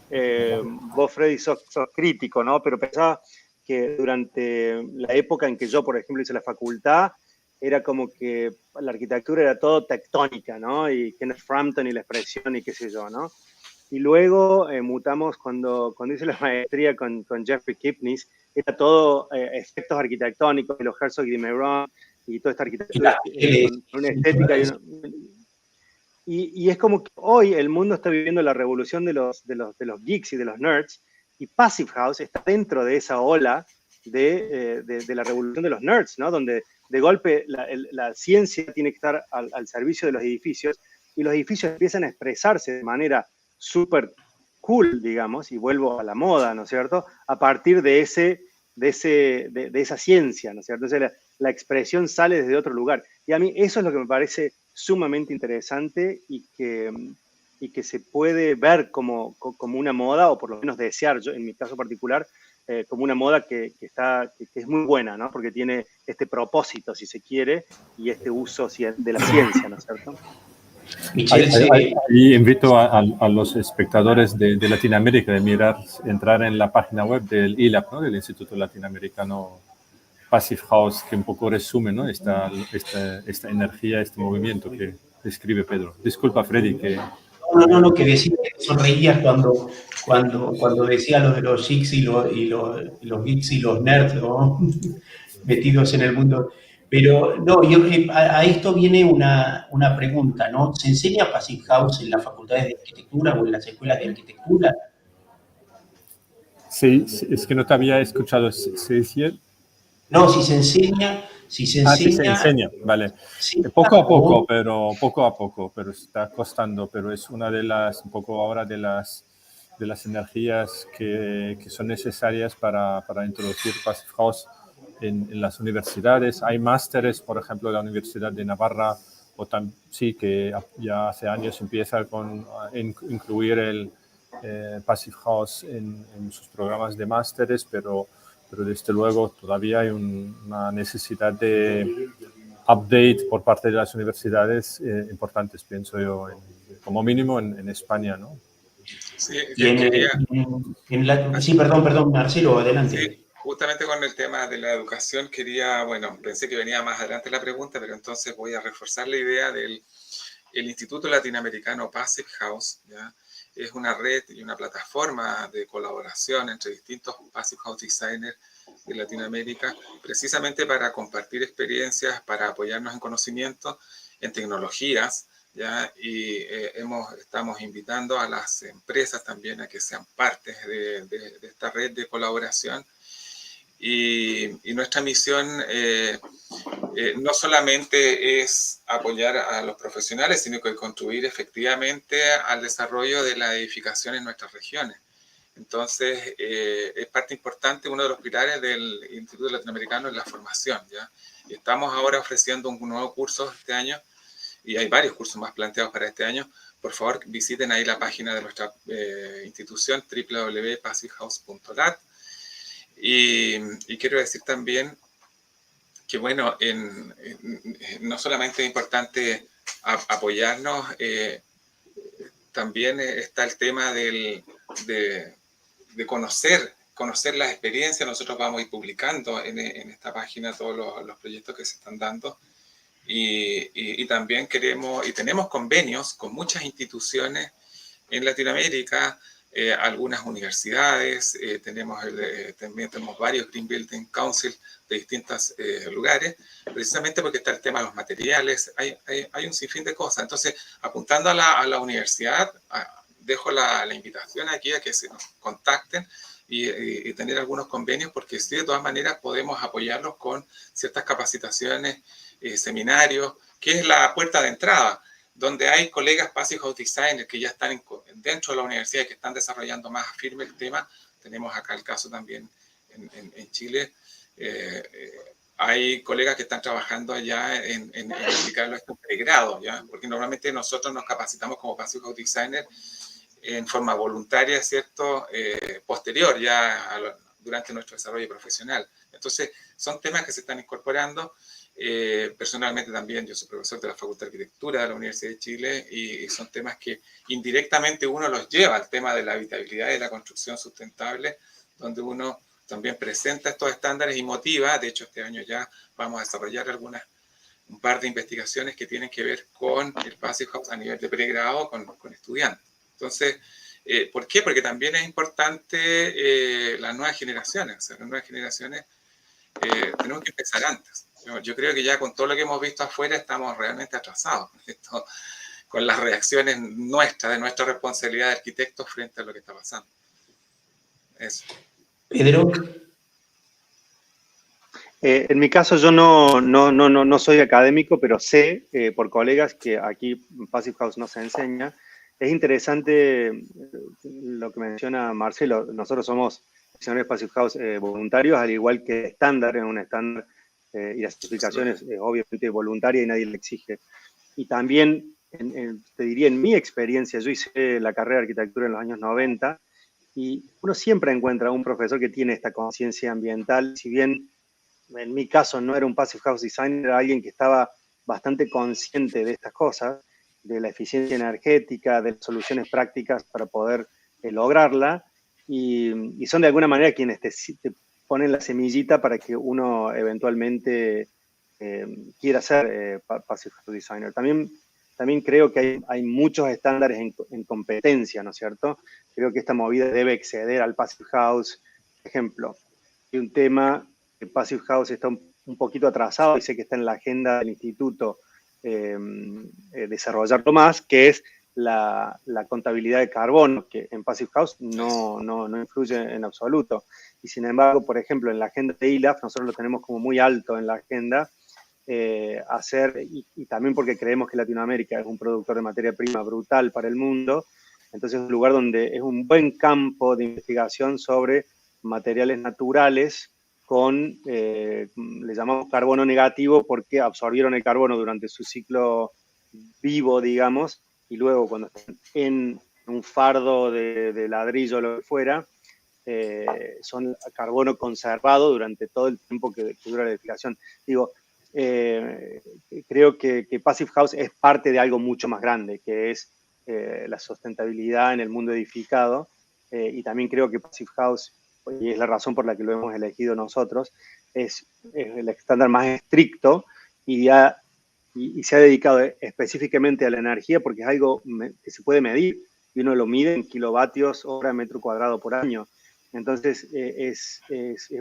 vos Freddy sos crítico, ¿no? Pero pensaba que durante la época en que yo, por ejemplo, hice la facultad, era como que la arquitectura era todo tectónica, ¿no? Y Kenneth Frampton y la expresión y qué sé yo, ¿no? Y luego mutamos cuando hice la maestría con Jeffrey Kipnis, era todo efectos arquitectónicos, los Herzog y Meuron, y toda esta arquitectura con una estética y es como que hoy el mundo está viviendo la revolución de los geeks y de los nerds, y Passive House está dentro de esa ola de la revolución de los nerds, ¿no? Donde de golpe la ciencia tiene que estar al servicio de los edificios, y los edificios empiezan a expresarse de manera súper cool, digamos, y vuelvo a la moda, ¿no es cierto?, a partir de esa ciencia, ¿no es cierto? Entonces la expresión sale desde otro lugar. Y a mí eso es lo que me parece sumamente interesante y que se puede ver como una moda, o por lo menos desear, yo en mi caso particular, como una moda que es muy buena, ¿no? Porque tiene este propósito, si se quiere, y este uso de la ciencia, ¿no es cierto? Ahí invito a los espectadores de Latinoamérica de entrar en la página web del ILAP, ¿no? Del Instituto Latinoamericano Passive House, que un poco resume, ¿no? esta energía, este movimiento que describe Pedro. Disculpa, Freddy, que... No, que decía que sonreías cuando decía lo de los geeks y los geeks y los nerds, ¿no? Metidos en el mundo. Pero no, a esto viene una pregunta, ¿no? ¿Se enseña Passive House en las facultades de arquitectura o en las escuelas de arquitectura? Sí, es que no te había escuchado. ¿Se decía? No, si se enseña... Sí, se enseña, vale. Sí, poco a poco, pero está costando, pero es una de las, un poco ahora de las energías que son necesarias para introducir Passive House en las universidades. Hay másteres, por ejemplo, de la Universidad de Navarra, sí, que ya hace años empieza a incluir el Passive House en sus programas de másteres, pero desde luego todavía hay una necesidad de update por parte de las universidades importantes, pienso yo, como mínimo en España, ¿no? Sí, sí, perdón, Marcelo, adelante. Sí, justamente con el tema de la educación pensé que venía más adelante la pregunta, pero entonces voy a reforzar la idea del Instituto Latinoamericano Passive House, ¿ya? Es una red y una plataforma de colaboración entre distintos Passive House designers de Latinoamérica, precisamente para compartir experiencias, para apoyarnos en conocimiento, en tecnologías, ¿ya? Y estamos invitando a las empresas también a que sean partes de esta red de colaboración. Y nuestra misión no solamente es apoyar a los profesionales, sino que contribuir efectivamente al desarrollo de la edificación en nuestras regiones. Entonces, es parte importante, uno de los pilares del Instituto Latinoamericano es la formación, ¿ya? Y estamos ahora ofreciendo un nuevo curso este año, y hay varios cursos más planteados para este año. Por favor, visiten ahí la página de nuestra institución, www.passivehouse.lat. Y quiero decir también que, bueno, no solamente es importante apoyarnos, también está el tema de conocer las experiencias. Nosotros vamos a ir publicando en esta página todos los proyectos que se están dando. Y también tenemos convenios con muchas instituciones en Latinoamérica, algunas universidades, también tenemos varios Green Building Council de distintos lugares, precisamente porque está el tema de los materiales, hay un sinfín de cosas. Entonces, apuntando a la universidad, dejo la invitación aquí a que se nos contacten y tener algunos convenios, porque sí, de todas maneras podemos apoyarlos con ciertas capacitaciones, seminarios, que es la puerta de entrada, donde hay colegas Passive House Designers que ya están dentro de la universidad y que están desarrollando más firme el tema. Tenemos acá el caso también en Chile. Hay colegas que están trabajando allá en aplicarlo a estos pregrados, ¿ya? Porque normalmente nosotros nos capacitamos como Passive House Designers en forma voluntaria, ¿cierto? Posterior, ya durante nuestro desarrollo profesional. Entonces, son temas que se están incorporando. Personalmente también yo soy profesor de la Facultad de Arquitectura de la Universidad de Chile y son temas que indirectamente uno los lleva al tema de la habitabilidad y la construcción sustentable, donde uno también presenta estos estándares y motiva. De hecho, este año ya vamos a desarrollar un par de investigaciones que tienen que ver con el Passive House a nivel de pregrado con estudiantes. Entonces, ¿por qué? Porque también es importante las nuevas generaciones. O sea, las nuevas generaciones tenemos que empezar antes. Yo creo que ya con todo lo que hemos visto afuera estamos realmente atrasados con las reacciones nuestras, de nuestra responsabilidad de arquitectos frente a lo que está pasando. Eso. Pedro. En mi caso yo no soy académico, pero sé por colegas que aquí en Passive House no se enseña. Es interesante lo que menciona Marcelo. Nosotros somos diseñadores Passive House voluntarios, al igual que estándar, en un estándar y las certificaciones obviamente voluntaria y nadie le exige. Y también, te diría, en mi experiencia, yo hice la carrera de arquitectura en los años 90 y uno siempre encuentra un profesor que tiene esta conciencia ambiental, si bien en mi caso no era un Passive House Designer, era alguien que estaba bastante consciente de estas cosas, de la eficiencia energética, de las soluciones prácticas para poder lograrla, y son de alguna manera quienes te ponen la semillita para que uno eventualmente quiera ser Passive House Designer. También creo que hay muchos estándares en competencia, ¿no es cierto? Creo que esta movida debe exceder al Passive House. Por ejemplo, hay un tema... El Passive House está un poquito atrasado y sé que está en la agenda del instituto desarrollarlo más, que es la contabilidad de carbono, que en Passive House no influye en absoluto. Y sin embargo, por ejemplo, en la agenda de ILAF, nosotros lo tenemos como muy alto en la agenda, y también porque creemos que Latinoamérica es un productor de materia prima brutal para el mundo, entonces es un lugar donde es un buen campo de investigación sobre materiales naturales le llamamos carbono negativo porque absorbieron el carbono durante su ciclo vivo, digamos, y luego cuando están en un fardo de ladrillo o lo que fuera, son carbono conservado durante todo el tiempo que dura la edificación. Digo, creo que Passive House es parte de algo mucho más grande, que es la sustentabilidad en el mundo edificado, y también creo que Passive House, y es la razón por la que lo hemos elegido nosotros, es el estándar más estricto y se ha dedicado específicamente a la energía porque es algo que se puede medir y uno lo mide en kilovatios hora metro cuadrado por año. Entonces es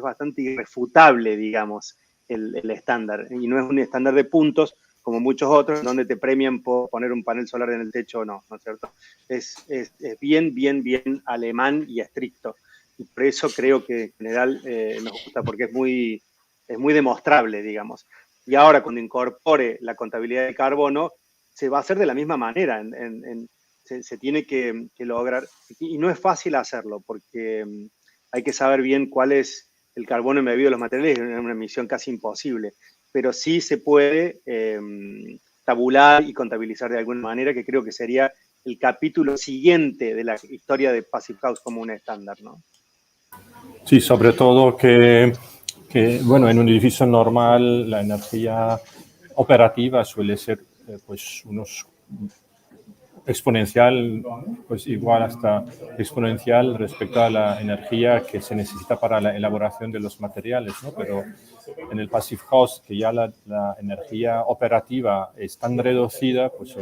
bastante irrefutable, digamos, el estándar. Y no es un estándar de puntos como muchos otros, donde te premian por poner un panel solar en el techo o no, ¿no es cierto? Es bien alemán y estricto. Y por eso creo que en general nos gusta, porque es muy demostrable, digamos. Y ahora, cuando incorpore la contabilidad de carbono, se va a hacer de la misma manera. Se tiene que lograr, y no es fácil hacerlo, porque hay que saber bien cuál es el carbono embebido de los materiales, es una misión casi imposible. Pero sí se puede tabular y contabilizar de alguna manera, que creo que sería el capítulo siguiente de la historia de Passive House como un estándar, ¿no? Sí, sobre todo que, bueno, en un edificio normal la energía operativa suele ser pues unos exponencial, pues igual hasta exponencial respecto a la energía que se necesita para la elaboración de los materiales, ¿no? Pero en el Passive House, que ya la energía operativa es tan reducida, pues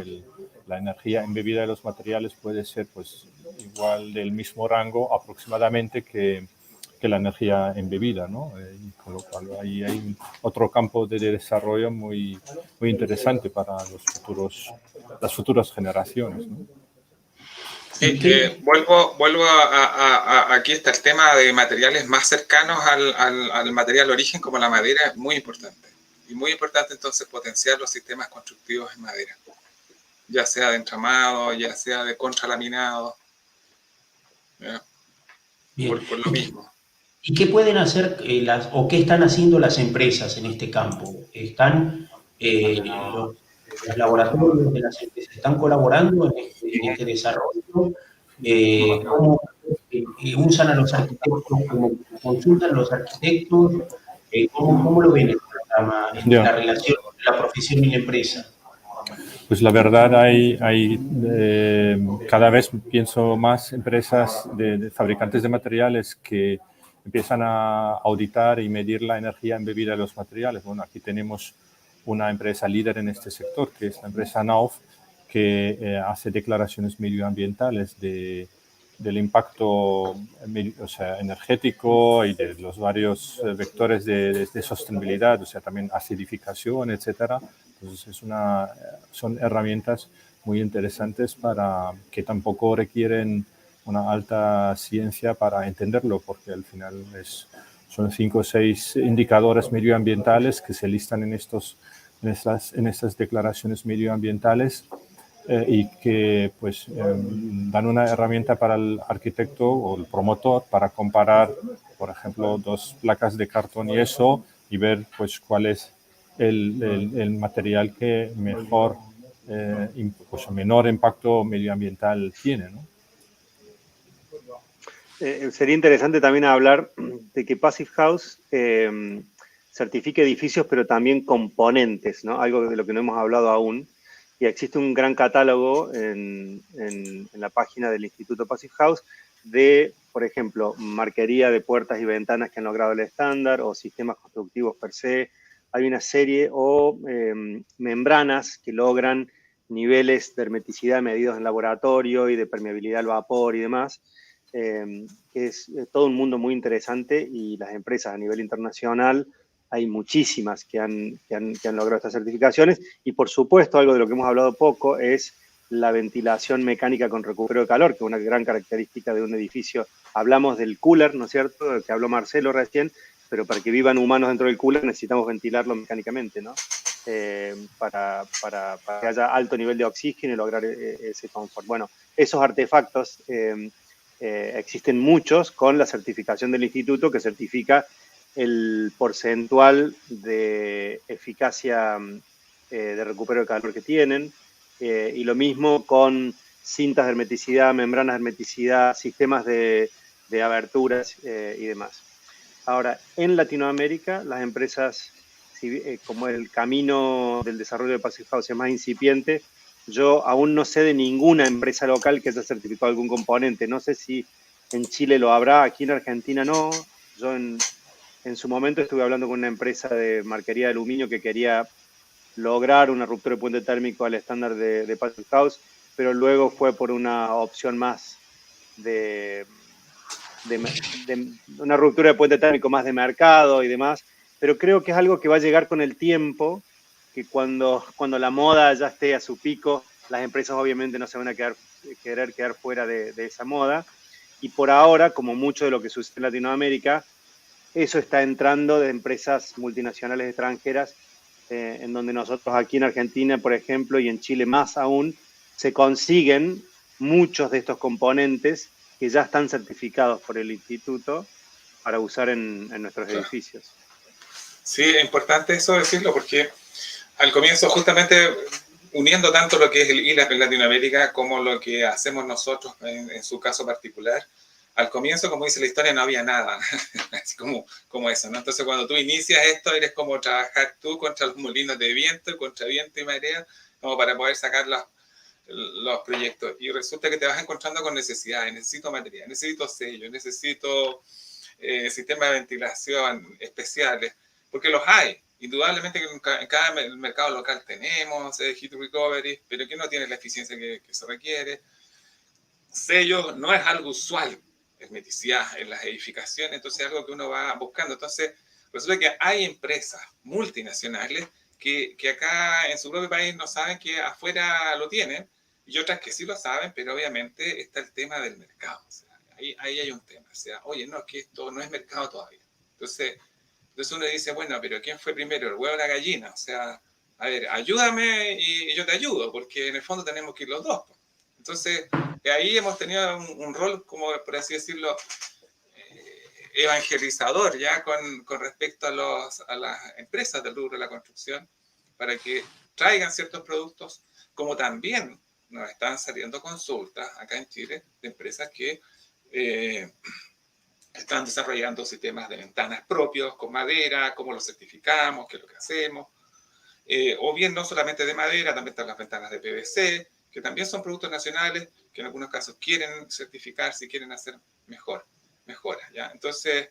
la energía embebida de los materiales puede ser pues igual del mismo rango aproximadamente que la energía embebida, ¿no? Y con lo cual ahí hay otro campo de desarrollo muy interesante para las futuras generaciones, ¿no? Sí, vuelvo aquí está el tema de materiales más cercanos al material origen, como la madera, es muy importante. Y muy importante entonces potenciar los sistemas constructivos en madera, ya sea de entramado, ya sea de contralaminado, por lo mismo. ¿Y qué pueden hacer o qué están haciendo las empresas en este campo? ¿Están los laboratorios de las empresas están colaborando en este desarrollo? ¿Cómo usan a los arquitectos? ¿Cómo consultan a los arquitectos? ¿Cómo lo ven la relación entre la profesión y la empresa? Pues la verdad hay cada vez pienso más empresas de fabricantes de materiales que empiezan a auditar y medir la energía embebida de los materiales. Bueno, aquí tenemos una empresa líder en este sector, que es la empresa Knauf, que hace declaraciones medioambientales del impacto energético y de los varios vectores de sostenibilidad, o sea, también acidificación, etcétera. Entonces, son herramientas muy interesantes que tampoco requieren una alta ciencia para entenderlo, porque al final son 5 o 6 indicadores medioambientales que se listan en estas declaraciones medioambientales y que pues dan una herramienta para el arquitecto o el promotor para comparar, por ejemplo, 2 placas de cartón y eso, y ver pues cuál es el material que mejor, pues menor impacto medioambiental tiene, ¿no? Sería interesante también hablar de que Passive House certifique edificios, pero también componentes, ¿no? Algo de lo que no hemos hablado aún. Y existe un gran catálogo en la página del Instituto Passive House de, por ejemplo, marquería de puertas y ventanas que han logrado el estándar o sistemas constructivos per se. Hay una serie o membranas que logran niveles de hermeticidad medidos en laboratorio y de permeabilidad al vapor y demás. Es todo un mundo muy interesante y las empresas a nivel internacional, hay muchísimas que han logrado estas certificaciones y por supuesto algo de lo que hemos hablado poco es la ventilación mecánica con recupero de calor, que es una gran característica de un edificio. Hablamos del cooler, ¿no es cierto?, del que habló Marcelo recién, pero para que vivan humanos dentro del cooler necesitamos ventilarlo mecánicamente, ¿no? Para que haya alto nivel de oxígeno y lograr ese confort. Bueno, esos artefactos existen muchos con la certificación del instituto que certifica el porcentual de eficacia de recupero de calor que tienen, y lo mismo con cintas de hermeticidad, membranas de hermeticidad, sistemas de aberturas y demás. Ahora, en Latinoamérica, las empresas, como el camino del desarrollo de Passive House es más incipiente, yo aún no sé de ninguna empresa local que haya certificado algún componente. No sé si en Chile lo habrá, aquí en Argentina no. Yo en su momento estuve hablando con una empresa de marquería de aluminio que quería lograr una ruptura de puente térmico al estándar de Passive House, pero luego fue por una opción más de una ruptura de puente térmico más de mercado y demás, pero creo que es algo que va a llegar con el tiempo, que cuando la moda ya esté a su pico, las empresas obviamente no se van a querer quedar fuera de esa moda, y por ahora, como mucho de lo que sucede en Latinoamérica, eso está entrando de empresas multinacionales extranjeras, en donde nosotros aquí en Argentina, por ejemplo, y en Chile más aún, se consiguen muchos de estos componentes que ya están certificados por el instituto para usar en nuestros edificios. Sí, es importante eso decirlo porque al comienzo justamente uniendo tanto lo que es el ILAP en Latinoamérica como lo que hacemos nosotros en su caso particular, al comienzo, como dice la historia, no había nada, así como eso, ¿no? Entonces cuando tú inicias esto, eres como trabajar tú contra los molinos de viento, contra viento y marea, como para poder sacar los proyectos. Y resulta que te vas encontrando con necesidades, necesito material, necesito sellos, necesito sistemas de ventilación especiales, porque los hay. Indudablemente que en cada mercado local tenemos heat recovery, pero que no tiene la eficiencia que se requiere. Sellos no es algo usual, hermeticidad en las edificaciones, entonces es algo que uno va buscando. Entonces resulta que hay empresas multinacionales que acá en su propio país no saben que afuera lo tienen, y otras que sí lo saben, pero obviamente está el tema del mercado. O sea, ahí hay un tema. O sea, oye, no, es que esto no es mercado todavía. Entonces uno dice, bueno, pero ¿quién fue primero, el huevo o la gallina? O sea, a ver, ayúdame y yo te ayudo, porque en el fondo tenemos que ir los dos. Entonces, ahí hemos tenido un rol, como por así decirlo, evangelizador ya con respecto a las empresas del rubro de la construcción, para que traigan ciertos productos, como también nos están saliendo consultas acá en Chile de empresas que están desarrollando sistemas de ventanas propios con madera, cómo los certificamos, qué es lo que hacemos, o bien no solamente de madera, también están las ventanas de PVC, que también son productos nacionales, que en algunos casos quieren certificar si quieren hacer mejoras, ¿ya? Entonces,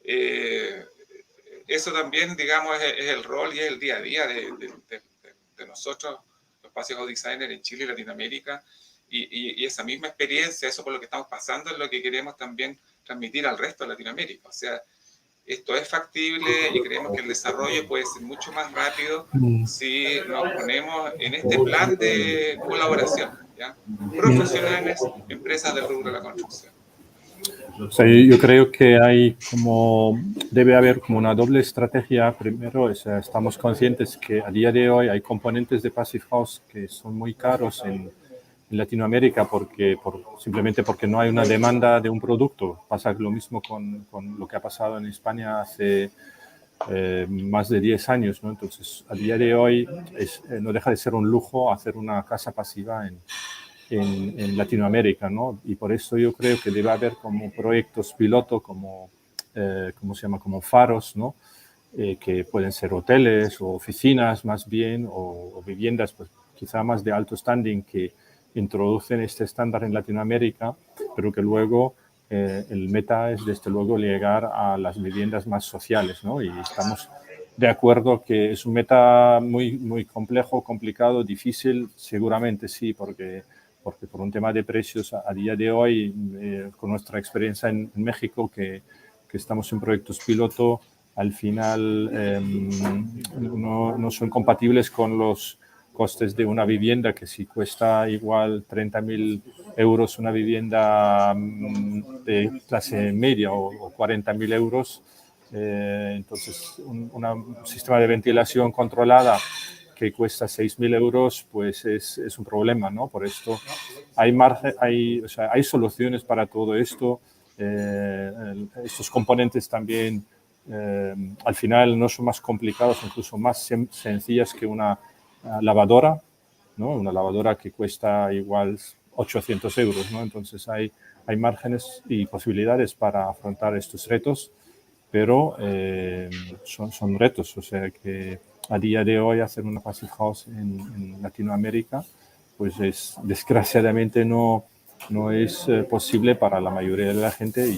Eso también, digamos, es el rol y es el día a día de nosotros, los Passivhaus Designers en Chile y Latinoamérica, y esa misma experiencia, eso por lo que estamos pasando, es lo que queremos también transmitir al resto de Latinoamérica. O sea, esto es factible y creemos que el desarrollo puede ser mucho más rápido si nos ponemos en este plan de colaboración, ¿ya? Profesionales, empresas del rubro de la construcción. O sea, yo creo que debe haber como una doble estrategia. Primero, o sea, estamos conscientes que a día de hoy hay componentes de Passive House que son muy caros en Latinoamérica simplemente porque no hay una demanda de un producto. Pasa lo mismo con lo que ha pasado en España hace más de 10 años, ¿no? Entonces, a día de hoy no deja de ser un lujo hacer una casa pasiva en Latinoamérica, ¿no? Y por eso yo creo que debe haber como proyectos piloto, como faros, ¿no? Que pueden ser hoteles o oficinas más bien, o viviendas pues, quizá más de alto standing que introducen este estándar en Latinoamérica, pero que luego el meta es desde luego llegar a las viviendas más sociales, ¿no? Y estamos de acuerdo que es un meta muy, muy complejo, complicado, difícil, seguramente sí, porque por un tema de precios a día de hoy, con nuestra experiencia en México, que estamos en proyectos piloto, al final no son compatibles con los costes de una vivienda, que si cuesta igual 30.000 euros una vivienda de clase media o 40.000 euros, entonces un sistema de ventilación controlada que cuesta 6.000 euros, pues es un problema, ¿no? Por esto hay soluciones para todo esto. Estos componentes también al final no son más complicados, incluso más sencillas que una lavadora, ¿no? Una lavadora que cuesta igual 800 euros, ¿no? Entonces hay márgenes y posibilidades para afrontar estos retos, pero son retos, o sea que a día de hoy hacer una Passive House en Latinoamérica, pues desgraciadamente no es posible para la mayoría de la gente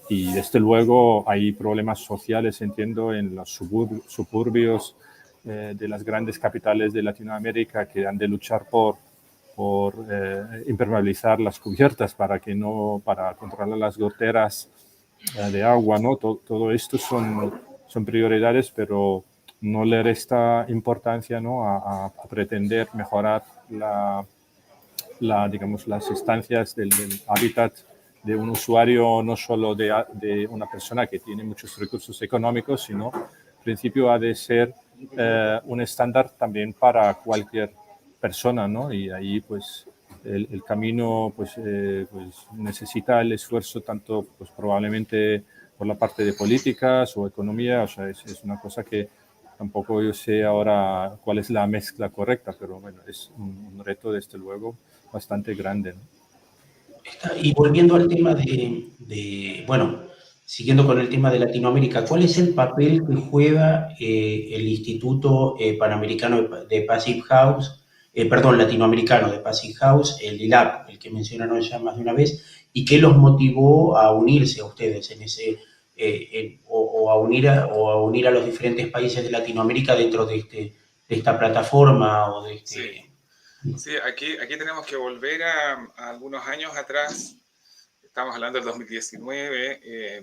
y desde luego hay problemas sociales, entiendo, en los suburbios de las grandes capitales de Latinoamérica que han de luchar por impermeabilizar las cubiertas para controlar las goteras de agua, ¿no? Todo esto son prioridades, pero no le resta importancia, ¿no? a pretender mejorar digamos, las instancias del hábitat de un usuario, no solo de una persona que tiene muchos recursos económicos, sino en principio ha de ser un estándar también para cualquier persona, ¿no? Y ahí pues el camino pues necesita el esfuerzo tanto pues probablemente por la parte de políticas o economía, o sea, es una cosa que tampoco yo sé ahora cuál es la mezcla correcta, pero bueno, es un reto desde luego bastante grande, ¿no? Y volviendo al tema bueno, siguiendo con el tema de Latinoamérica, ¿cuál es el papel que juega el Instituto Panamericano de Passive House, latinoamericano de Passive House, el ILAP, el que mencionaron ya más de una vez, y qué los motivó a unirse a ustedes en ese, o a unir a los diferentes países de Latinoamérica dentro de esta plataforma o de este... Sí. Sí, aquí tenemos que volver a algunos años atrás. Estamos hablando del 2019.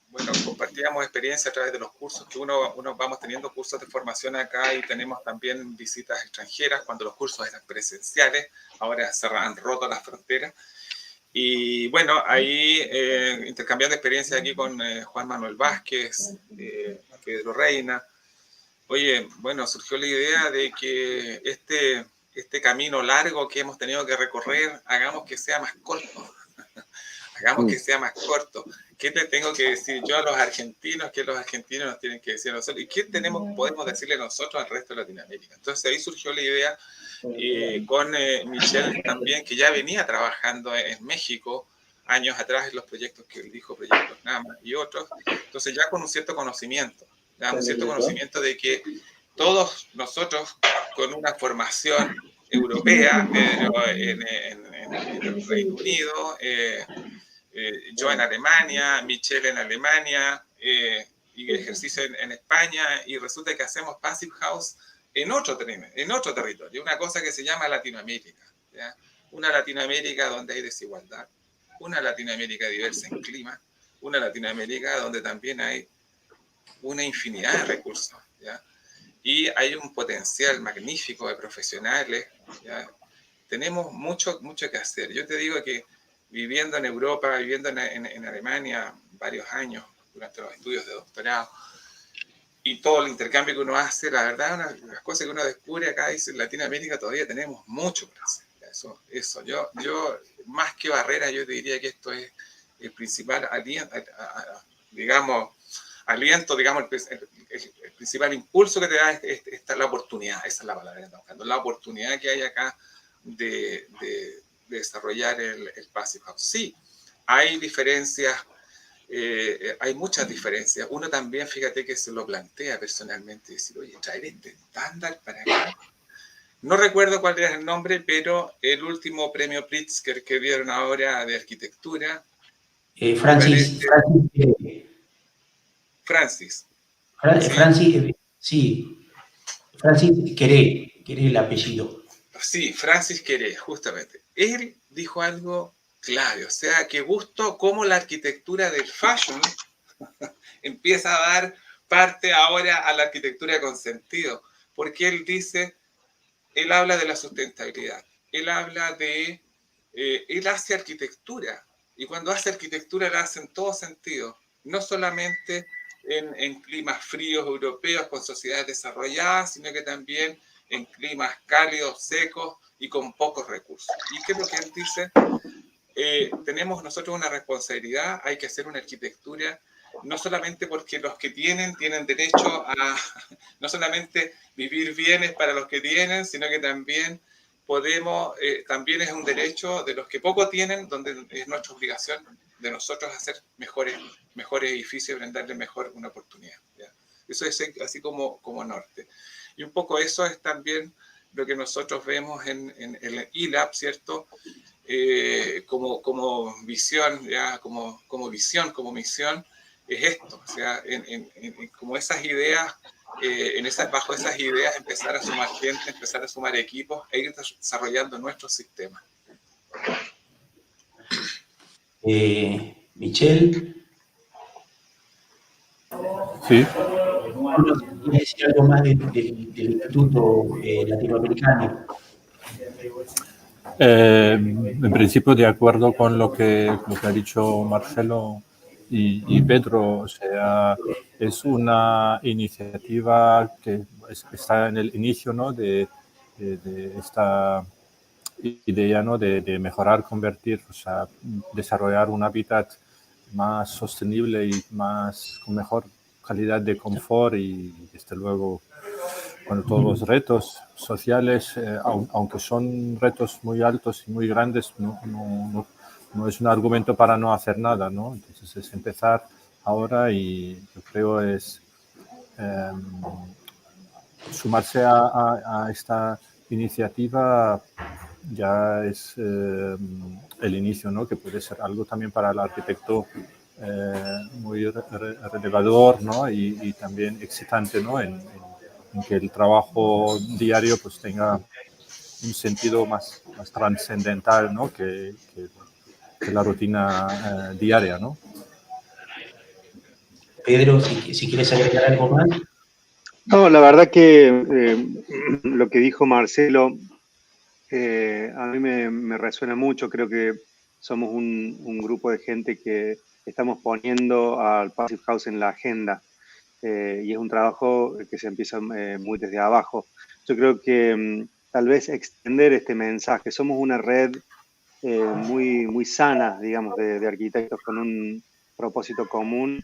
Bueno, compartíamos experiencia a través de los cursos que uno vamos teniendo cursos de formación acá y tenemos también visitas extranjeras cuando los cursos eran presenciales. Ahora se han roto las fronteras. Y bueno, ahí intercambiando experiencias aquí con Juan Manuel Vázquez, Pedro Reina. Oye, bueno, surgió la idea de que este camino largo que hemos tenido que recorrer, hagamos que sea más corto. Hagamos que sea más corto. ¿Qué te tengo que decir yo a los argentinos? ¿Qué los argentinos nos tienen que decir a nosotros? ¿Y qué podemos decirle nosotros al resto de Latinoamérica? Entonces ahí surgió la idea con Michelle también, que ya venía trabajando en México años atrás en los proyectos que él dijo, Proyectos NAMA y otros. Entonces ya con un cierto conocimiento de que todos nosotros con una formación europea en el Reino Unido, yo en Alemania, Michelle en Alemania, y ejercicio en España, y resulta que hacemos Passive House en otro territorio, una cosa que se llama Latinoamérica, ¿ya? Una Latinoamérica donde hay desigualdad, una Latinoamérica diversa en clima, una Latinoamérica donde también hay una infinidad de recursos, ¿ya? Y hay un potencial magnífico de profesionales, ¿ya? Tenemos mucho que hacer. Yo te digo que viviendo en Europa, viviendo en Alemania varios años durante los estudios de doctorado, y todo el intercambio que uno hace, la verdad, una de las cosas que uno descubre acá es en Latinoamérica todavía tenemos mucho por hacer. Eso. Yo más que barrera, yo te diría que esto es el principal aliento, el principal impulso que te da esta la oportunidad, esa es la palabra que estamos buscando, la oportunidad que hay acá de desarrollar el Passive House. Sí, hay diferencias. Hay muchas diferencias. Uno también, fíjate que se lo plantea personalmente, decir, oye, traer este estándar para acá. No recuerdo cuál era el nombre, pero el último premio Pritzker que dieron ahora de arquitectura. Francis Queré el apellido. Sí, Francis Queré, justamente. Él dijo algo clave, o sea, que gustó cómo la arquitectura del fashion empieza a dar parte ahora a la arquitectura con sentido, porque él habla de la sustentabilidad, él hace arquitectura, y cuando hace arquitectura la hace en todo sentido, no solamente en climas fríos europeos con sociedades desarrolladas, sino que también en climas cálidos, secos y con pocos recursos. ¿Y qué es lo que él dice? Tenemos nosotros una responsabilidad, hay que hacer una arquitectura, no solamente porque los que tienen derecho a, no solamente vivir bienes para los que tienen, sino que también también es un derecho de los que poco tienen, donde es nuestra obligación de nosotros hacer mejores edificios y brindarles mejor una oportunidad, ¿ya? Eso es así como norte. Y un poco eso es también lo que nosotros vemos en el eLab, ¿cierto? Como visión, ya, como misión, es esto, o sea, como esas ideas, bajo esas ideas empezar a sumar gente, empezar a sumar equipos e ir desarrollando nuestro sistema. Michel. Sí. ¿Quieres decir algo más del Instituto Latinoamericano? En principio, de acuerdo con lo que ha dicho Marcelo y Pedro, o sea, es una iniciativa que está en el inicio, ¿no?, de esta idea, ¿no?, de mejorar, convertir, o sea, desarrollar un hábitat más sostenible y con mejor calidad de confort y, desde luego, bueno, todos los retos sociales, aunque son retos muy altos y muy grandes, no es un argumento para no hacer nada, ¿no? Entonces es empezar ahora, y yo creo es sumarse a esta iniciativa ya es el inicio, ¿no?, que puede ser algo también para el arquitecto muy relevador, ¿no?, y también excitante, ¿no?, en que el trabajo diario pues tenga un sentido más trascendental, ¿no?, que la rutina diaria, ¿no? Pedro, si quieres agregar algo más. No, la verdad que lo que dijo Marcelo a mí me resuena mucho. Creo que somos un grupo de gente que estamos poniendo al Passive House en la agenda, y es un trabajo que se empieza muy desde abajo. Yo creo que tal vez extender este mensaje. Somos una red muy sana, digamos, de arquitectos con un propósito común,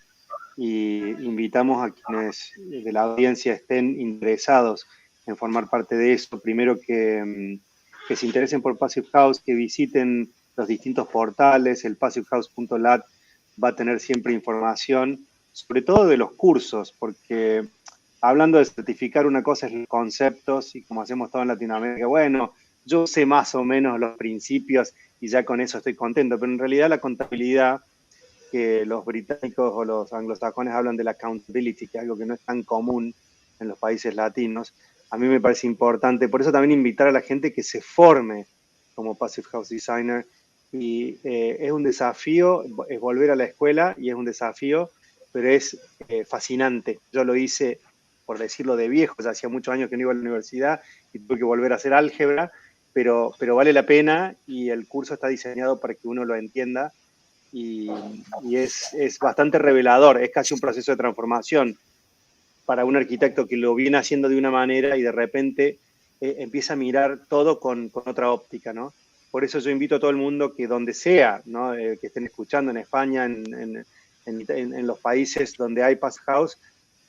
y invitamos a quienes de la audiencia estén interesados en formar parte de eso. Primero que se interesen por Passive House, que visiten los distintos portales. El passivehouse.lat va a tener siempre información, sobre todo de los cursos, porque hablando de certificar, una cosa es los conceptos, y como hacemos todo en Latinoamérica, bueno, yo sé más o menos los principios y ya con eso estoy contento, pero en realidad la contabilidad que los británicos o los anglosajones hablan de la accountability, que es algo que no es tan común en los países latinos. A mí me parece importante, por eso también invitar a la gente que se forme como Passive House Designer. Y es un desafío, es volver a la escuela y es un desafío, pero es fascinante. Yo lo hice, por decirlo de viejo, ya hacía muchos años que no iba a la universidad y tuve que volver a hacer álgebra, pero vale la pena y el curso está diseñado para que uno lo entienda y es bastante revelador, es casi un proceso de transformación para un arquitecto que lo viene haciendo de una manera y de repente empieza a mirar todo con otra óptica, ¿no? Por eso yo invito a todo el mundo que donde sea, ¿no? Que estén escuchando en España, en los países donde hay Passive House,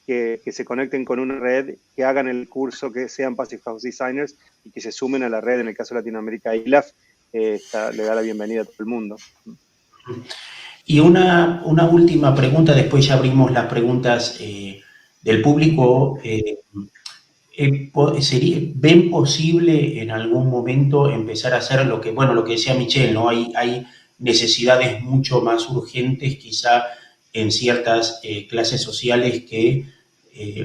que se conecten con una red, que hagan el curso, que sean Passive House Designers y que se sumen a la red. En el caso de Latinoamérica, ILAF le da la bienvenida a todo el mundo. Y una última pregunta, después ya abrimos las preguntas del público. ¿Ven posible en algún momento empezar a hacer lo que decía Michelle, ¿no? Hay necesidades mucho más urgentes quizá en ciertas clases sociales que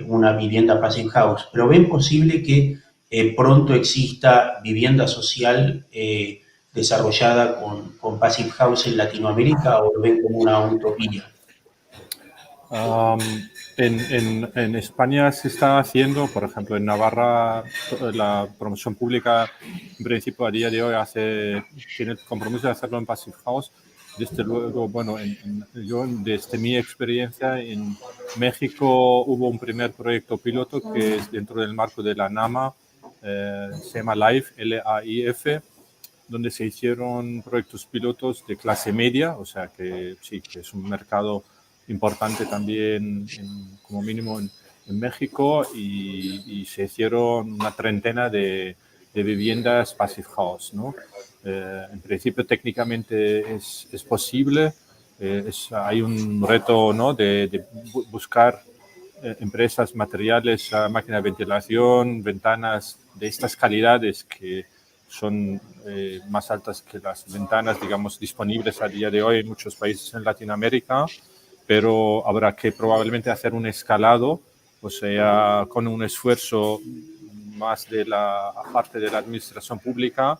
una vivienda Passive House, pero ¿ven posible que pronto exista vivienda social desarrollada con Passive House en Latinoamérica, o lo ven como una utopía? En España se está haciendo, por ejemplo, en Navarra, la promoción pública, en principio, a día de hoy tiene el compromiso de hacerlo en Passive House. Desde luego, bueno, yo, desde mi experiencia en México, hubo un primer proyecto piloto que es dentro del marco de la NAMA, se llama LAIF, L-A-I-F, donde se hicieron proyectos pilotos de clase media, o sea que sí, que es un mercado importante también, como mínimo en México, y se hicieron una treintena de viviendas Passive House, ¿no? En principio técnicamente es posible, hay un reto, ¿no? de buscar empresas, materiales, máquinas de ventilación, ventanas de estas calidades que son más altas que las ventanas, digamos, disponibles a día de hoy en muchos países en Latinoamérica, pero habrá que probablemente hacer un escalado, o sea, con un esfuerzo más de la parte de la administración pública,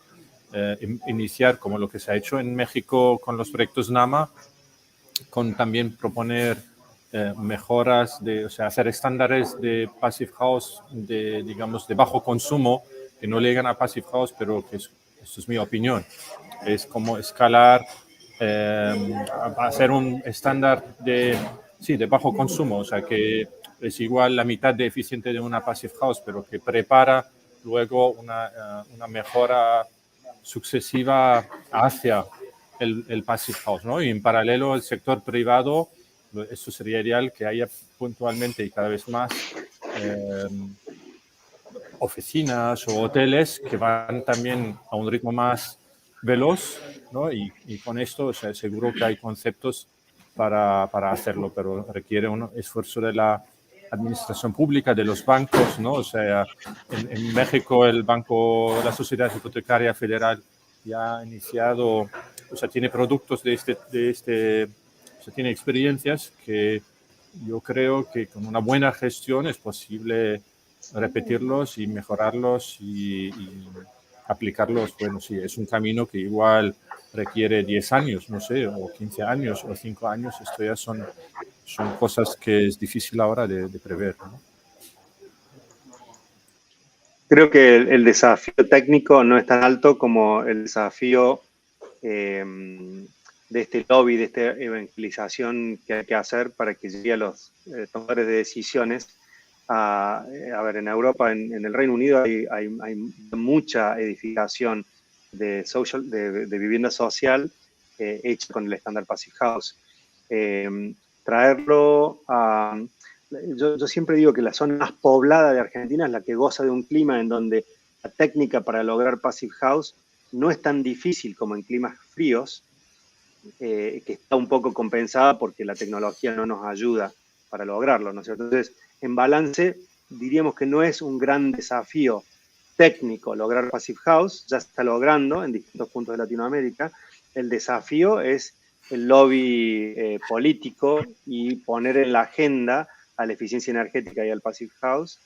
iniciar como lo que se ha hecho en México con los proyectos NAMA, con también proponer mejoras, o sea, hacer estándares de Passive House, digamos, de bajo consumo, que no llegan a Passive House, pero que esto es mi opinión, es como escalar, hacer un estándar de bajo consumo, o sea, que es igual la mitad de eficiente de una Passive House, pero que prepara luego una mejora sucesiva hacia el Passive House, ¿no? Y en paralelo el sector privado, eso sería ideal que haya puntualmente y cada vez más oficinas o hoteles que van también a un ritmo más veloz, ¿no? Y con esto, o sea, seguro que hay conceptos para hacerlo, pero requiere un esfuerzo de la administración pública, de los bancos, ¿no? O sea, en México la Sociedad Hipotecaria Federal ya ha iniciado, o sea, tiene productos o sea, tiene experiencias que yo creo que con una buena gestión es posible repetirlos y mejorarlos y aplicarlos. Bueno, sí, es un camino que igual requiere 10 años, no sé, o 15 años o 5 años. Esto ya son cosas que es difícil ahora de prever, ¿no? Creo que el desafío técnico no es tan alto como el desafío de este lobby, de esta evangelización que hay que hacer para que llegue a los tomadores de decisiones. A ver, en Europa, en el Reino Unido hay mucha edificación de vivienda social hecha con el estándar Passive House. Traerlo a... Yo siempre digo que la zona más poblada de Argentina es la que goza de un clima en donde la técnica para lograr Passive House no es tan difícil como en climas fríos, que está un poco compensada porque la tecnología no nos ayuda para lograrlo, ¿no es cierto? Entonces, en balance, diríamos que no es un gran desafío técnico lograr Passive House, ya se está logrando en distintos puntos de Latinoamérica. El desafío es el lobby político y poner en la agenda a la eficiencia energética y al Passive House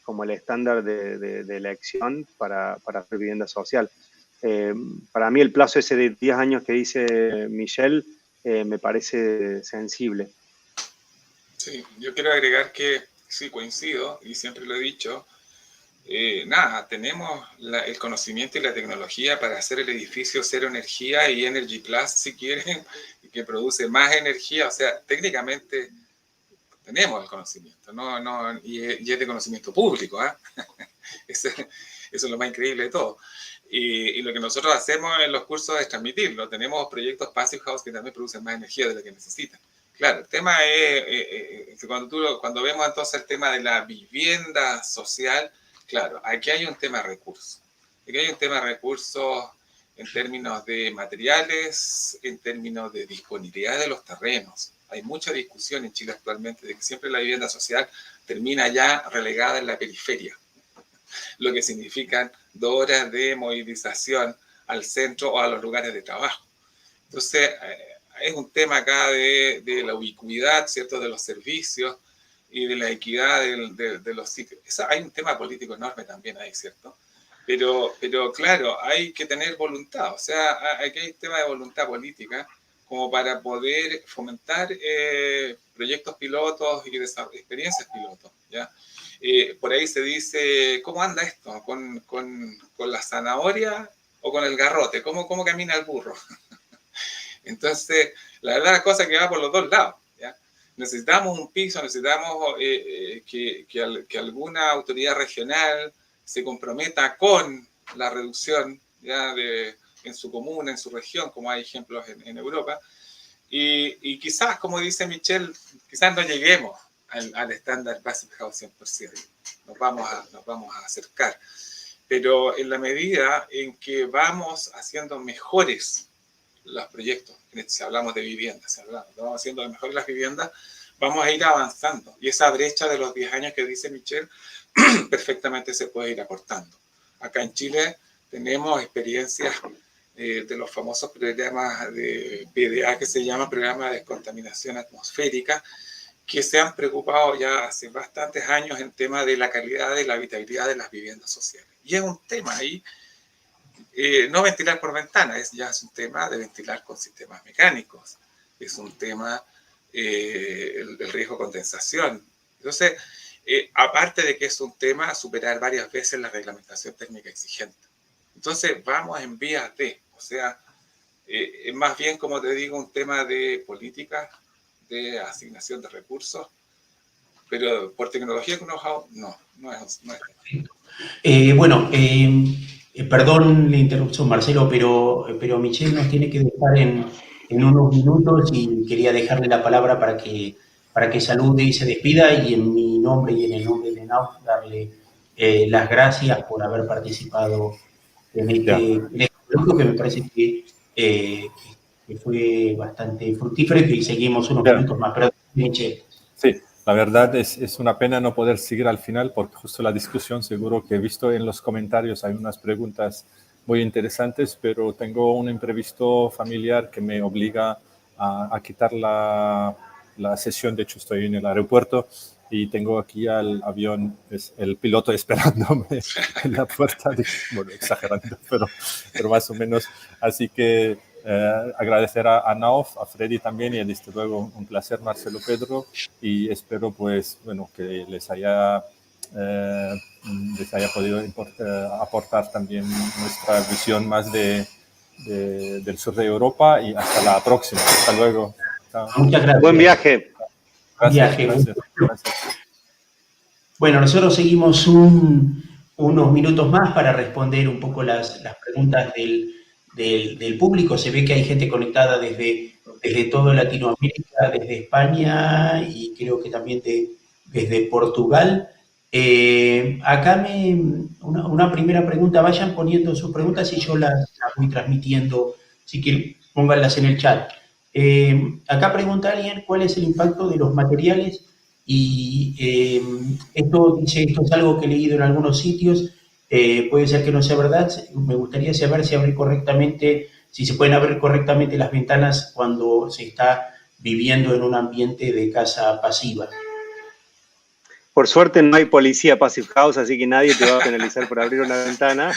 como el estándar de elección para hacer vivienda social. Para mí el plazo ese de 10 años que dice Michelle me parece sensible. Sí, yo quiero agregar que sí, coincido, y siempre lo he dicho, nada, tenemos el conocimiento y la tecnología para hacer el edificio cero energía y Energy Plus, si quieren, que produce más energía. O sea, técnicamente tenemos el conocimiento, y es de conocimiento público, ¿eh? Eso es lo más increíble de todo. Y lo que nosotros hacemos en los cursos es transmitirlo. Tenemos proyectos Passive House que también producen más energía de la que necesitan. Claro, el tema es que cuando vemos entonces el tema de la vivienda social, claro, aquí hay un tema de recursos. Aquí hay un tema de recursos en términos de materiales, en términos de disponibilidad de los terrenos. Hay mucha discusión en Chile actualmente de que siempre la vivienda social termina ya relegada en la periferia, lo que significan 2 horas de movilización al centro o a los lugares de trabajo. Entonces, es un tema acá de la ubicuidad, ¿cierto?, de los servicios y de la equidad de los sitios. Hay un tema político enorme también ahí, ¿cierto? Pero claro, hay que tener voluntad, o sea, aquí hay un tema de voluntad política como para poder fomentar proyectos pilotos y experiencias pilotos, ¿ya? Por ahí se dice, ¿cómo anda esto? ¿Con la zanahoria o con el garrote? ¿Cómo camina el burro? Entonces, la verdad, la cosa es que va por los dos lados, ¿ya? Necesitamos un piso, necesitamos que alguna autoridad regional se comprometa con la reducción, ¿ya?, en su comuna, en su región, como hay ejemplos en Europa. Y quizás, como dice Michelle, quizás no lleguemos al estándar Passive House 100%. Nos vamos a acercar. Pero en la medida en que vamos haciendo mejores los proyectos, si hablamos de viviendas, vamos haciendo mejores las viviendas, vamos a ir avanzando. Y esa brecha de los 10 años que dice Michelle, perfectamente se puede ir acortando. Acá en Chile tenemos experiencias de los famosos programas de PDA, que se llama Programa de Descontaminación Atmosférica, que se han preocupado ya hace bastantes años en tema de la calidad de la habitabilidad de las viviendas sociales. Y es un tema ahí, no ventilar por ventana, ya es un tema de ventilar con sistemas mecánicos, es un tema el riesgo de condensación. Entonces, aparte de que es un tema superar varias veces la reglamentación técnica exigente. Entonces, vamos en vías de, o sea, es más bien, como te digo, un tema de política, de asignación de recursos, pero por tecnología con know-how, no es. Bueno, perdón la interrupción, Marcelo, pero Michelle nos tiene que dejar en unos minutos y quería dejarle la palabra para que salude y se despida, y en mi nombre y en el nombre de NAUF darle las gracias por haber participado en este grupo, que me parece que fue bastante fructífero, y seguimos unos minutos más. Pero, Michelle. Sí, la verdad es una pena no poder seguir al final, porque justo la discusión, seguro que he visto en los comentarios, hay unas preguntas muy interesantes, pero tengo un imprevisto familiar que me obliga a quitar la sesión. De hecho, estoy en el aeropuerto y tengo aquí al avión, el piloto esperándome en la puerta. Bueno, exagerando, pero más o menos. Así que agradecer a Nauf, a Freddy también, y desde luego un placer, Marcelo, Pedro, y espero pues, bueno, que les haya podido aportar también nuestra visión más del sur de Europa, y hasta la próxima. Hasta luego. Chao. Muchas gracias. Buen viaje. Gracias. Bueno, nosotros seguimos unos minutos más para responder un poco las preguntas del público. Se ve que hay gente conectada desde toda Latinoamérica, desde España y creo que también desde Portugal. Acá una primera pregunta, vayan poniendo sus preguntas y yo las voy transmitiendo, si quieren pónganlas en el chat. Acá pregunta alguien cuál es el impacto de los materiales, y esto es algo que he leído en algunos sitios, puede ser que no sea verdad. Me gustaría saber si hablé correctamente si se pueden abrir correctamente las ventanas cuando se está viviendo en un ambiente de casa pasiva. Por suerte no hay policía Passive House, así que nadie te va a penalizar por abrir una ventana.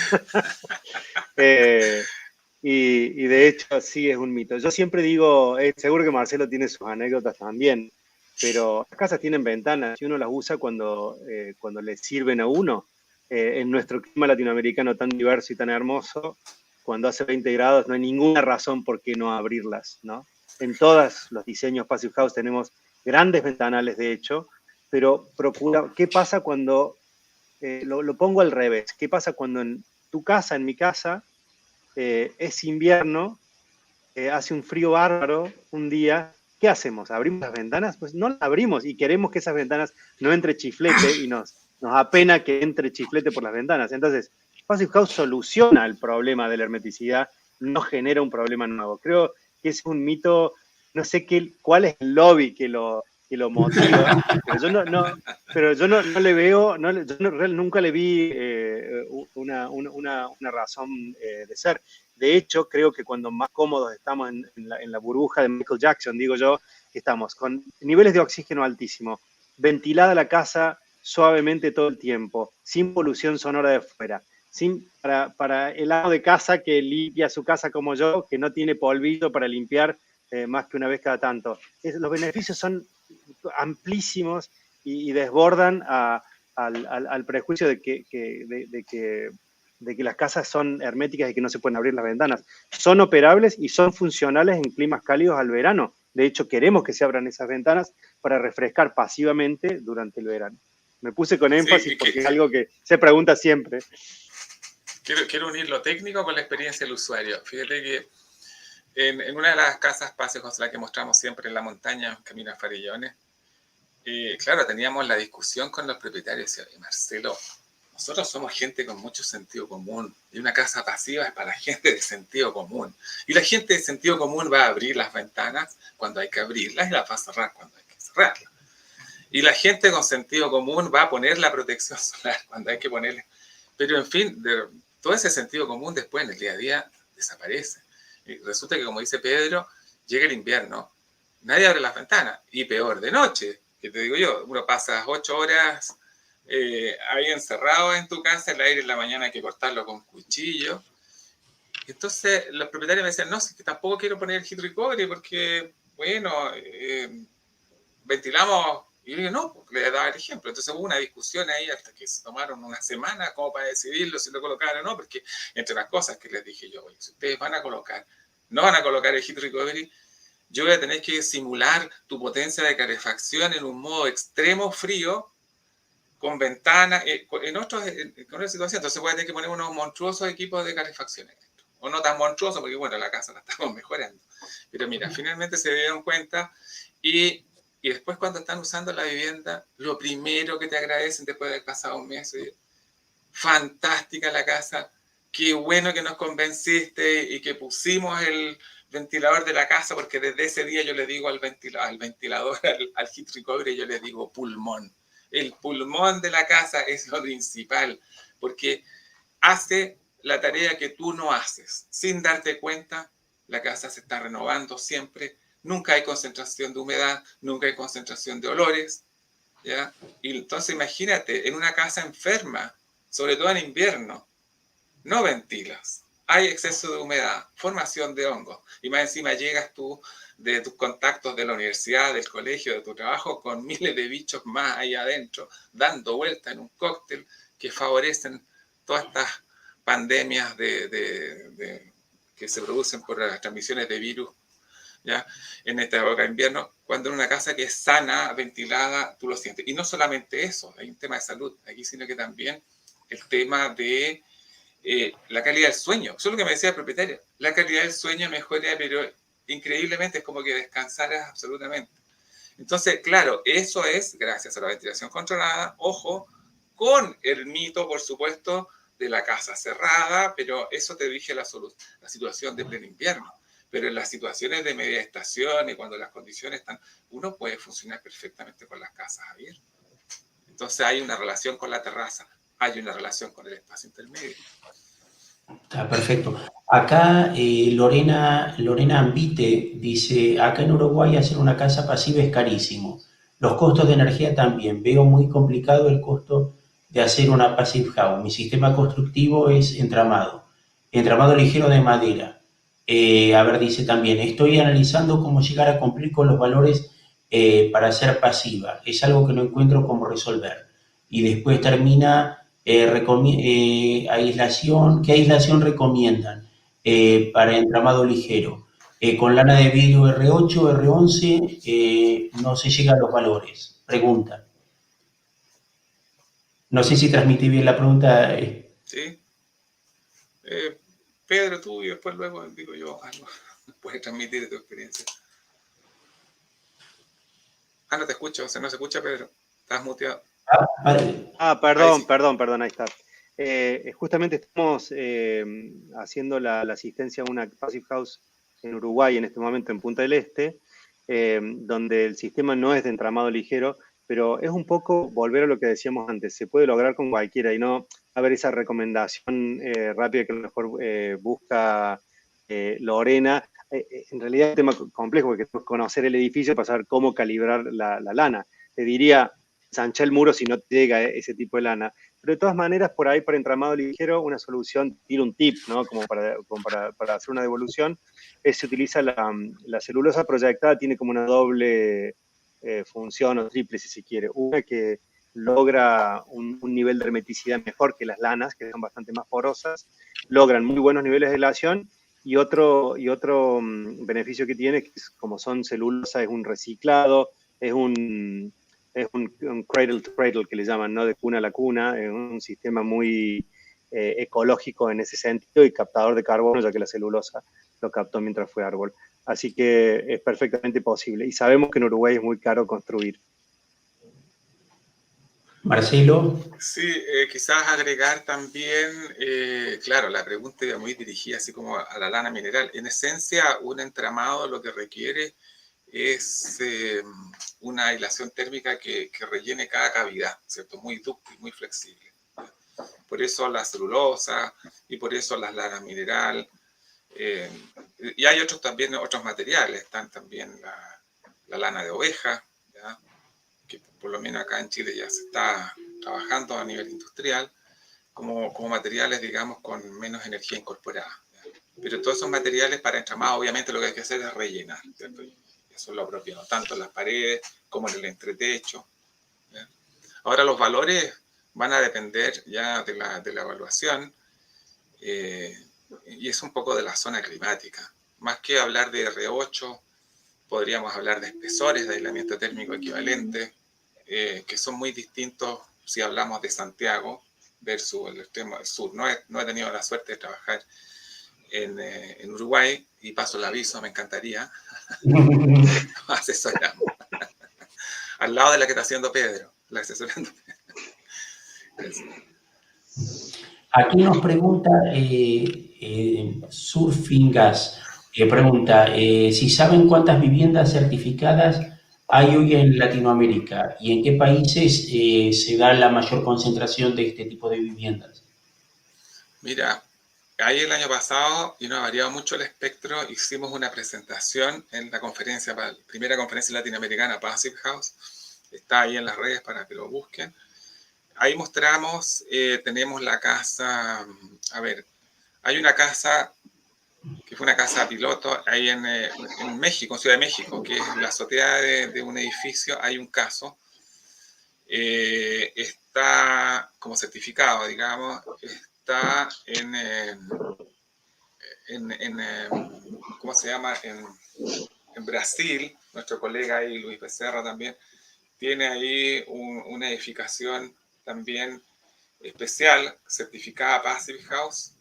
Y de hecho sí es un mito. Yo siempre digo, seguro que Marcelo tiene sus anécdotas también, pero las casas tienen ventanas y uno las usa cuando le sirven a uno. En nuestro clima latinoamericano tan diverso y tan hermoso, cuando hace 20 grados no hay ninguna razón por qué no abrirlas, ¿no? En todos los diseños Passive House tenemos grandes ventanales, de hecho, pero procura, ¿qué pasa cuando, lo pongo al revés, qué pasa cuando en tu casa, en mi casa, es invierno, hace un frío bárbaro un día, ¿qué hacemos? ¿Abrimos las ventanas? Pues no las abrimos y queremos que esas ventanas no entre chiflete y nos apena que entre chiflete por las ventanas. Entonces, Passive House soluciona el problema de la hermeticidad, no genera un problema nuevo. Creo que es un mito, no sé cuál es el lobby que lo motiva, pero yo no le veo, nunca le vi una razón de ser. De hecho, creo que cuando más cómodos estamos en la burbuja de Michael Jackson, digo yo, que estamos con niveles de oxígeno altísimos, ventilada la casa suavemente todo el tiempo, sin polución sonora de fuera, para el amo de casa que limpia su casa como yo, que no tiene polvillo para limpiar más que una vez cada tanto. Los beneficios son amplísimos y desbordan al prejuicio de que las casas son herméticas y que no se pueden abrir las ventanas. Son operables y son funcionales en climas cálidos al verano. De hecho, queremos que se abran esas ventanas para refrescar pasivamente durante el verano. Me puse con énfasis porque es algo que se pregunta siempre. Quiero unir lo técnico con la experiencia del usuario. Fíjate que en una de las casas Passive House, la que mostramos siempre en la montaña, camino a Farillones, claro, teníamos la discusión con los propietarios. Y Marcelo, nosotros somos gente con mucho sentido común y una casa pasiva es para la gente de sentido común. Y la gente de sentido común va a abrir las ventanas cuando hay que abrirlas y las va a cerrar cuando hay que cerrarlas. Y la gente con sentido común va a poner la protección solar cuando hay que ponerla. Pero en fin, todo ese sentido común después en el día a día desaparece. Y resulta que, como dice Pedro, llega el invierno, nadie abre las ventanas y peor de noche. Que te digo yo, uno pasa 8 horas ahí encerrado en tu casa, el aire en la mañana hay que cortarlo con cuchillo. Entonces los propietarios me decían, no, es que tampoco quiero poner el heat recovery porque, bueno, ventilamos. Y yo digo, no, le daba el ejemplo. Entonces hubo una discusión ahí hasta que se tomaron una semana como para decidirlo, si lo colocaron o no, porque entre las cosas que les dije yo, oye, si ustedes no van a colocar el heat recovery, yo voy a tener que simular tu potencia de calefacción en un modo extremo frío, con ventanas, con otra situación. Entonces voy a tener que poner unos monstruosos equipos de calefacción en esto. O no tan monstruosos, porque bueno, la casa la estamos mejorando. Pero mira, finalmente se dieron cuenta y después cuando están usando la vivienda, lo primero que te agradecen después de haber pasado un mes es, fantástica la casa, qué bueno que nos convenciste y que pusimos el ventilador de la casa, porque desde ese día yo le digo al ventilador, al heat recovery, yo le digo pulmón. El pulmón de la casa es lo principal, porque hace la tarea que tú no haces. Sin darte cuenta, la casa se está renovando siempre, nunca hay concentración de humedad, nunca hay concentración de olores, ¿ya? Y entonces imagínate, en una casa enferma, sobre todo en invierno, no ventilas, hay exceso de humedad, formación de hongos, y más encima llegas tú de tus contactos de la universidad, del colegio, de tu trabajo, con miles de bichos más ahí adentro, dando vuelta en un cóctel que favorecen todas estas pandemias que se producen por las transmisiones de virus, ¿ya? En esta época de invierno, cuando en una casa que es sana, ventilada, tú lo sientes. Y no solamente eso, hay un tema de salud aquí, sino que también el tema de la calidad del sueño. Eso es lo que me decía el propietario. La calidad del sueño mejora, pero increíblemente es como que descansaras absolutamente. Entonces, claro, eso es gracias a la ventilación controlada. Ojo, con el mito, por supuesto, de la casa cerrada, pero eso te dije la situación de pleno invierno. Pero en las situaciones de media estación y cuando las condiciones están, uno puede funcionar perfectamente con las casas abiertas. Entonces hay una relación con la terraza, hay una relación con el espacio intermedio. Está perfecto. Acá Lorena Ambite dice, acá en Uruguay hacer una casa pasiva es carísimo. Los costos de energía también. Veo muy complicado el costo de hacer una passive house. Mi sistema constructivo es entramado ligero de madera. A ver, dice también, estoy analizando cómo llegar a cumplir con los valores para hacer pasiva. Es algo que no encuentro cómo resolver. Y después termina aislación, ¿qué aislación recomiendan para entramado ligero? Con lana de vidrio R8, R11, no se llega a los valores. Pregunta. No sé si transmití bien la pregunta. ¿Sí? Pedro, tú y después luego digo yo algo. Puedes transmitir tu experiencia. No te escucho, o sea, no se escucha, Pedro. Estás muteado. Perdón, ahí está. Justamente estamos haciendo la asistencia a una Passive House en Uruguay en este momento, en Punta del Este, donde el sistema no es de entramado ligero, pero es un poco volver a lo que decíamos antes, se puede lograr con cualquiera y no haber esa recomendación rápida que a lo mejor busca Lorena. En realidad es un tema complejo porque tenemos que conocer el edificio para saber cómo calibrar la lana. Te diría, ensancha el muro si no te llega ese tipo de lana. Pero de todas maneras, por ahí para entramado ligero, una solución, tiro un tip, ¿no? Como para hacer una devolución, se utiliza la celulosa proyectada, tiene como una doble función o triple, si se quiere. Una que logra un nivel de hermeticidad mejor que las lanas, que son bastante más porosas, logran muy buenos niveles de aislación, y otro beneficio que tiene, que es, como son celulosa, es un reciclado, es un cradle to cradle que le llaman, ¿no? De cuna a la cuna, es un sistema muy ecológico en ese sentido y captador de carbono, ya que la celulosa lo captó mientras fue árbol. Así que es perfectamente posible. Y sabemos que en Uruguay es muy caro construir. Marcelo. Sí, quizás agregar también, claro, la pregunta era muy dirigida así como a la lana mineral. En esencia, un entramado lo que requiere es una aislación térmica que rellene cada cavidad, ¿cierto? Muy dúctil, muy flexible. Por eso la celulosa y por eso las lanas mineral. Y hay otros materiales, están también la lana de oveja, ¿ya? Que por lo menos acá en Chile ya se está trabajando a nivel industrial, como materiales, digamos, con menos energía incorporada. ¿Ya? Pero todos esos materiales para entramado, obviamente lo que hay que hacer es rellenar, ¿cierto? Y eso es lo propio, ¿no? Tanto en las paredes como en el entretecho. ¿Ya? Ahora los valores van a depender ya de la evaluación, y es un poco de la zona climática. Más que hablar de R8, podríamos hablar de espesores de aislamiento térmico equivalente, que son muy distintos si hablamos de Santiago versus el extremo del sur. No he tenido la suerte de trabajar en Uruguay, y paso el aviso, me encantaría. Asesoramos. Al lado de la que está haciendo Pedro, la asesorando. Aquí nos pregunta Surfingas, pregunta si saben cuántas viviendas certificadas hay hoy en Latinoamérica y en qué países se da la mayor concentración de este tipo de viviendas. Mira, ahí el año pasado, y no ha variado mucho el espectro, hicimos una presentación en la primera conferencia latinoamericana Passive House. Está ahí en las redes para que lo busquen. Ahí mostramos, tenemos la casa, a ver, hay una casa que fue una casa piloto ahí en México, en Ciudad de México, que es la azotea de un edificio. Hay un caso, está como certificado, digamos, está ¿cómo se llama? En Brasil. Nuestro colega ahí, Luis Becerra, también tiene ahí una edificación también especial, certificada Passive House.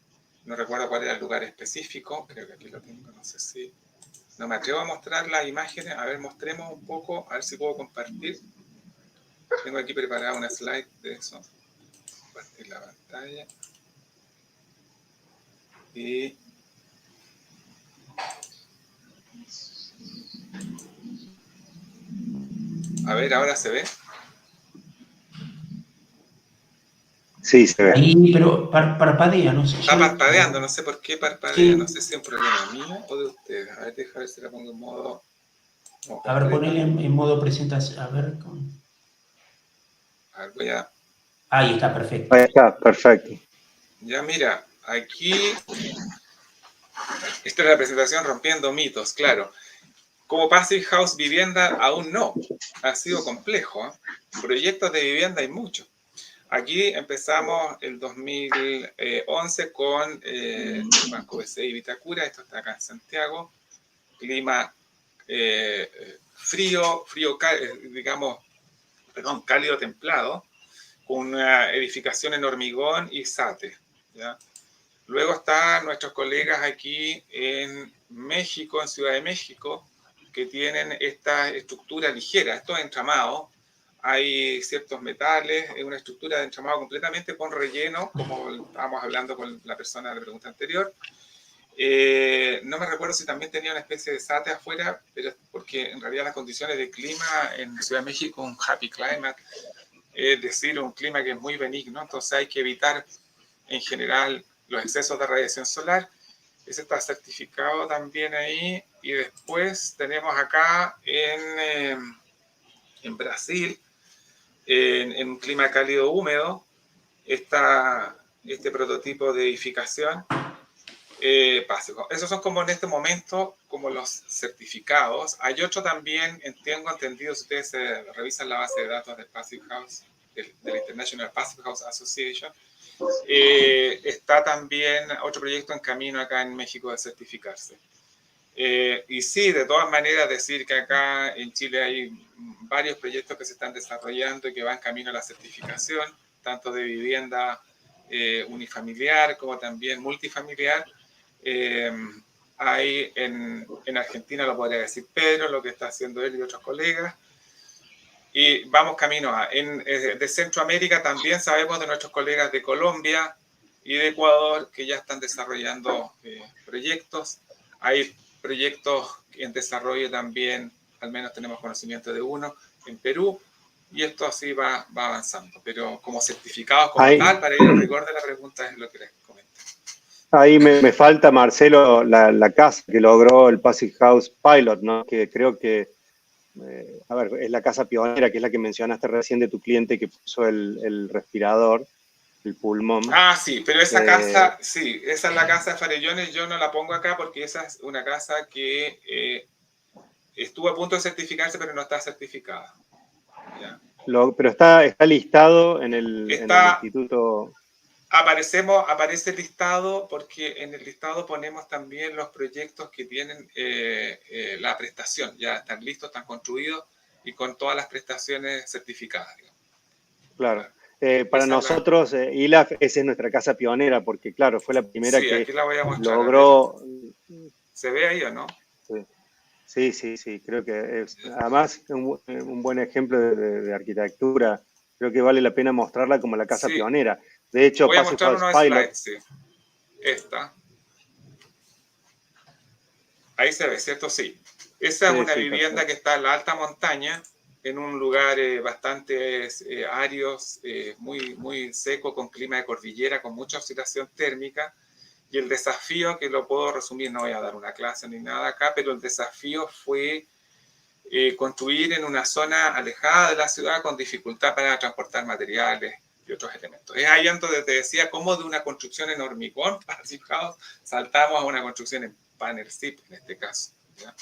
No recuerdo cuál era el lugar específico, creo que aquí lo tengo, no sé si... No me atrevo a mostrar las imágenes, a ver, mostremos un poco, a ver si puedo compartir. Tengo aquí preparada una slide de eso. Compartir la pantalla. Y... a ver, ¿ahora se ve? Sí, se ve. Ahí, pero parpadea, no sé. Está parpadeando, no sé por qué parpadea, Sí. no sé si es un problema mío o de ustedes. A ver, déjame ver si la pongo en modo... A ver, ponele en modo presentación. A ver. A ver, voy a... Ahí está, perfecto. Ahí está, perfecto. Ya mira, aquí... Esta es la presentación rompiendo mitos, claro. Como Passive House vivienda, aún no. Ha sido complejo, ¿eh? Proyectos de vivienda hay muchos. Aquí empezamos el 2011 con Banco BCI y Vitacura, esto está acá en Santiago. Clima frío, digamos, perdón, cálido templado, con una edificación en hormigón y SATE, ¿ya? Luego están nuestros colegas aquí en México, en Ciudad de México, que tienen esta estructura ligera, estos entramados. Hay ciertos metales, es una estructura de entramado completamente con relleno, como estábamos hablando con la persona de la pregunta anterior. No me recuerdo si también tenía una especie de SATE afuera, pero porque en realidad las condiciones de clima en Ciudad de México, un happy climate, es decir, un clima que es muy benigno, entonces hay que evitar en general los excesos de radiación solar. Ese está certificado también ahí. Y después tenemos acá en Brasil, en un clima cálido húmedo, este prototipo de edificación básico. Esos son como en este momento como los certificados. Hay otro también, tengo entendido, si ustedes revisan la base de datos del Passive House, del International Passive House Association, está también otro proyecto en camino acá en México de certificarse. Y sí, de todas maneras, decir que acá en Chile hay varios proyectos que se están desarrollando y que van camino a la certificación, tanto de vivienda unifamiliar como también multifamiliar. Hay en Argentina, lo podría decir Pedro, lo que está haciendo él y otros colegas. Y vamos camino a... de Centroamérica también sabemos de nuestros colegas de Colombia y de Ecuador que ya están desarrollando proyectos. Hay proyectos en desarrollo también, al menos tenemos conocimiento de uno, en Perú, y esto así va avanzando. Pero como certificados como tal, para ir al rigor de la pregunta es lo que les comento. Ahí me falta, Marcelo, la casa que logró el Passive House Pilot, ¿no? Que creo que, a ver, es la casa pionera, que es la que mencionaste recién de tu cliente que puso el respirador, el pulmón. Ah, sí, pero esa casa, sí, esa es la casa de Farellones, yo no la pongo acá porque esa es una casa que estuvo a punto de certificarse, pero no está certificada. ¿Ya? Pero está listado en el instituto... Aparece listado porque en el listado ponemos también los proyectos que tienen la prestación, ya están listos, están construidos y con todas las prestaciones certificadas. Digamos. Claro. Para nosotros, ILAF, esa es nuestra casa pionera, porque claro, fue la primera que aquí la voy a mostrar, logró... ¿Se ve ahí o no? Sí, creo que es además un buen ejemplo de arquitectura. Creo que vale la pena mostrarla como la casa pionera. De hecho, voy a mostrar unos slides, sí. Esta. Ahí se ve, ¿cierto? Sí. Esa es una vivienda que está en la alta montaña, en un lugar bastante árido, muy seco, con clima de cordillera, con mucha oscilación térmica. Y el desafío, que lo puedo resumir, no voy a dar una clase ni nada acá, pero el desafío fue construir en una zona alejada de la ciudad con dificultad para transportar materiales y otros elementos. Es ahí donde te decía cómo de una construcción en hormigón, saltamos a una construcción en panel SIP, en este caso. ¿Ya?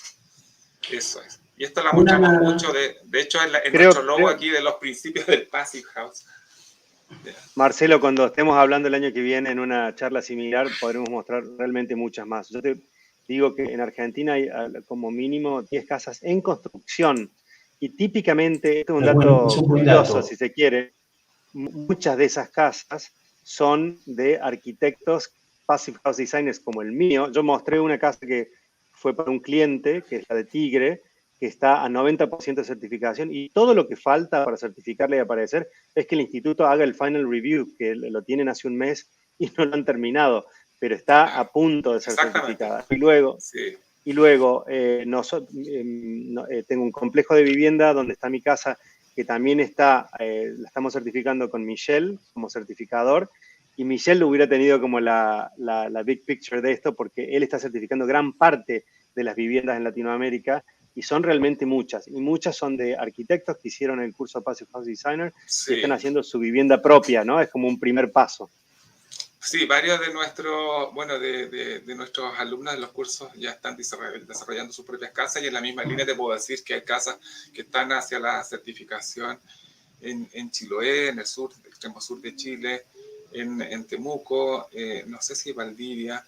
Eso es. Y esto la mostramos mucho, de hecho, en nuestro logo aquí de los principios del Passive House. Marcelo, cuando estemos hablando el año que viene en una charla similar, podremos mostrar realmente muchas más. Yo te digo que en Argentina hay como mínimo 10 casas en construcción y típicamente, esto es un dato curioso si se quiere, muchas de esas casas son de arquitectos Passive House Designers como el mío. Yo mostré una casa que fue para un cliente, que es la de Tigre, que está a 90% de certificación y todo lo que falta para certificarle y aparecer es que el instituto haga el final review, que lo tienen hace un mes y no lo han terminado, pero está a punto de ser certificada. Y luego, tengo un complejo de vivienda donde está mi casa, que también la estamos certificando con Michel como certificador, y Michel lo hubiera tenido como la big picture de esto, porque él está certificando gran parte de las viviendas en Latinoamérica, y son realmente muchas, y muchas son de arquitectos que hicieron el curso Passive House Designer Sí. y están haciendo su vivienda propia, ¿no? Es como un primer paso. Sí, varios de nuestros, bueno, de nuestros alumnos de los cursos ya están desarrollando sus propias casas, y en la misma línea te puedo decir que hay casas que están hacia la certificación en Chiloé, en el sur, el extremo sur de Chile, en Temuco, no sé si Valdivia,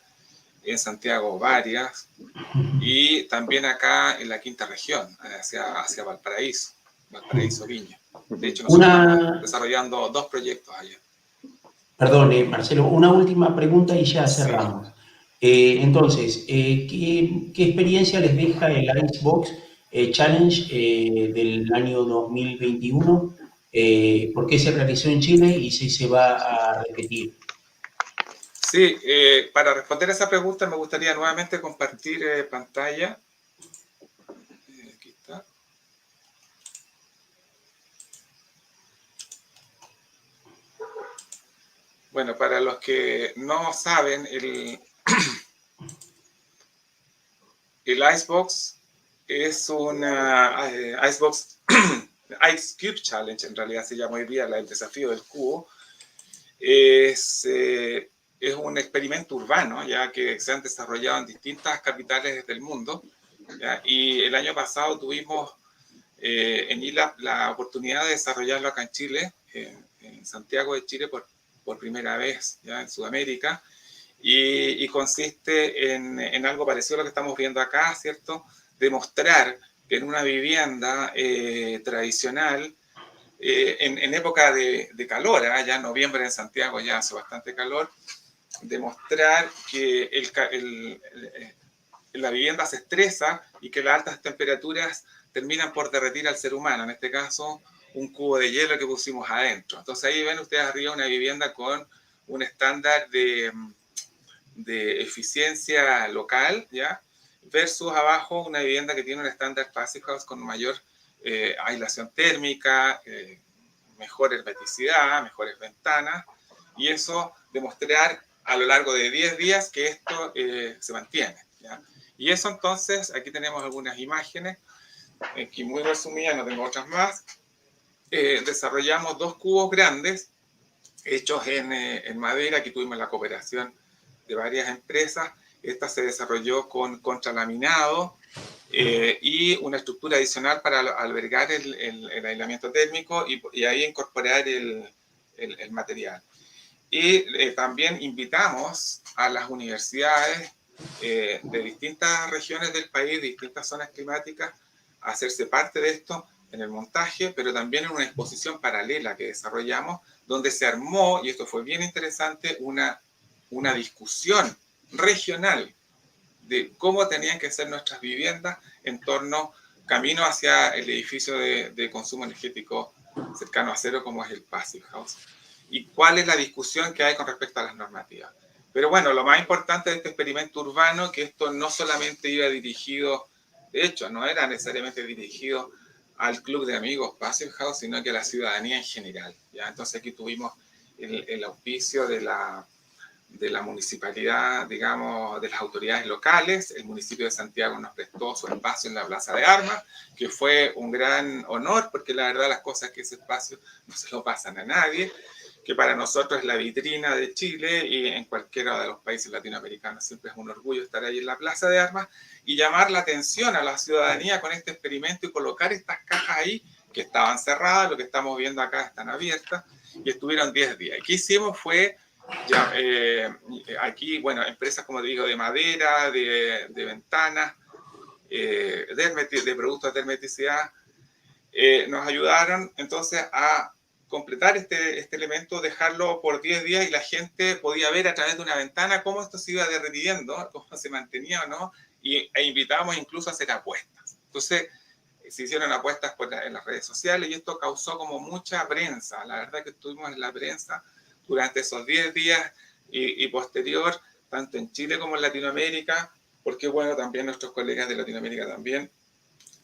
en Santiago varias, y también acá en la quinta región, hacia Valparaíso, Viña. De hecho, nosotros estamos desarrollando 2 proyectos allá. Perdón, Marcelo, una última pregunta y ya cerramos. Sí. Entonces, ¿qué experiencia les deja el Icebox Challenge del año 2021? ¿Por qué se realizó en Chile y si se va a repetir? Sí, para responder a esa pregunta me gustaría nuevamente compartir pantalla. Aquí está. Bueno, para los que no saben, el Icebox es una Icebox Ice Cube Challenge, en realidad se llama hoy día el desafío del cubo. Es un experimento urbano, ya que se han desarrollado en distintas capitales del mundo, ¿ya? Y el año pasado tuvimos en ILAB la oportunidad de desarrollarlo acá en Chile, en Santiago de Chile por primera vez, ya en Sudamérica, y consiste en algo parecido a lo que estamos viendo acá, ¿cierto? Demostrar que en una vivienda tradicional, en época de calor, ya en noviembre en Santiago ya hace bastante calor, demostrar que la vivienda se estresa y que las altas temperaturas terminan por derretir al ser humano, en este caso un cubo de hielo que pusimos adentro. Entonces ahí ven ustedes arriba una vivienda con un estándar de eficiencia local, ¿ya? Versus abajo una vivienda que tiene un estándar Passive House con mayor aislación térmica, mejor hermeticidad, mejores ventanas, y eso demostrar a lo largo de 10 días que esto se mantiene, ¿ya? Y eso entonces, aquí tenemos algunas imágenes, aquí muy resumidas, no tengo otras más. Desarrollamos 2 cubos grandes hechos en madera, aquí tuvimos la cooperación de varias empresas. Esta se desarrolló con contralaminado y una estructura adicional para albergar el aislamiento térmico y ahí incorporar el material. Y también invitamos a las universidades de distintas regiones del país, de distintas zonas climáticas, a hacerse parte de esto en el montaje, pero también en una exposición paralela que desarrollamos, donde se armó, y esto fue bien interesante, una discusión regional de cómo tenían que ser nuestras viviendas en torno, camino hacia el edificio de consumo energético cercano a cero, como es el Passive House. Y cuál es la discusión que hay con respecto a las normativas. Pero bueno, lo más importante de este experimento urbano, que esto no solamente iba dirigido, de hecho, no era necesariamente dirigido al club de amigos Passive House, sino que a la ciudadanía en general, ¿ya? Entonces aquí tuvimos el auspicio de la municipalidad, digamos, de las autoridades locales. El municipio de Santiago nos prestó su espacio en la Plaza de Armas, que fue un gran honor, porque la verdad las cosas que ese espacio no se lo pasan a nadie, que para nosotros es la vitrina de Chile, y en cualquiera de los países latinoamericanos siempre es un orgullo estar ahí en la Plaza de Armas y llamar la atención a la ciudadanía con este experimento y colocar estas cajas ahí que estaban cerradas. Lo que estamos viendo acá están abiertas y estuvieron 10 días. ¿Y qué hicimos? Fue ya, aquí, bueno, empresas, como te digo, de madera, de ventanas, de productos de hermeticidad, nos ayudaron entonces a completar este elemento, dejarlo por 10 días, y la gente podía ver a través de una ventana cómo esto se iba derritiendo, cómo se mantenía o no, e invitábamos incluso a hacer apuestas. Entonces, se hicieron apuestas en las redes sociales y esto causó como mucha prensa. La verdad que estuvimos en la prensa durante esos 10 días y posterior, tanto en Chile como en Latinoamérica, porque bueno, también nuestros colegas de Latinoamérica también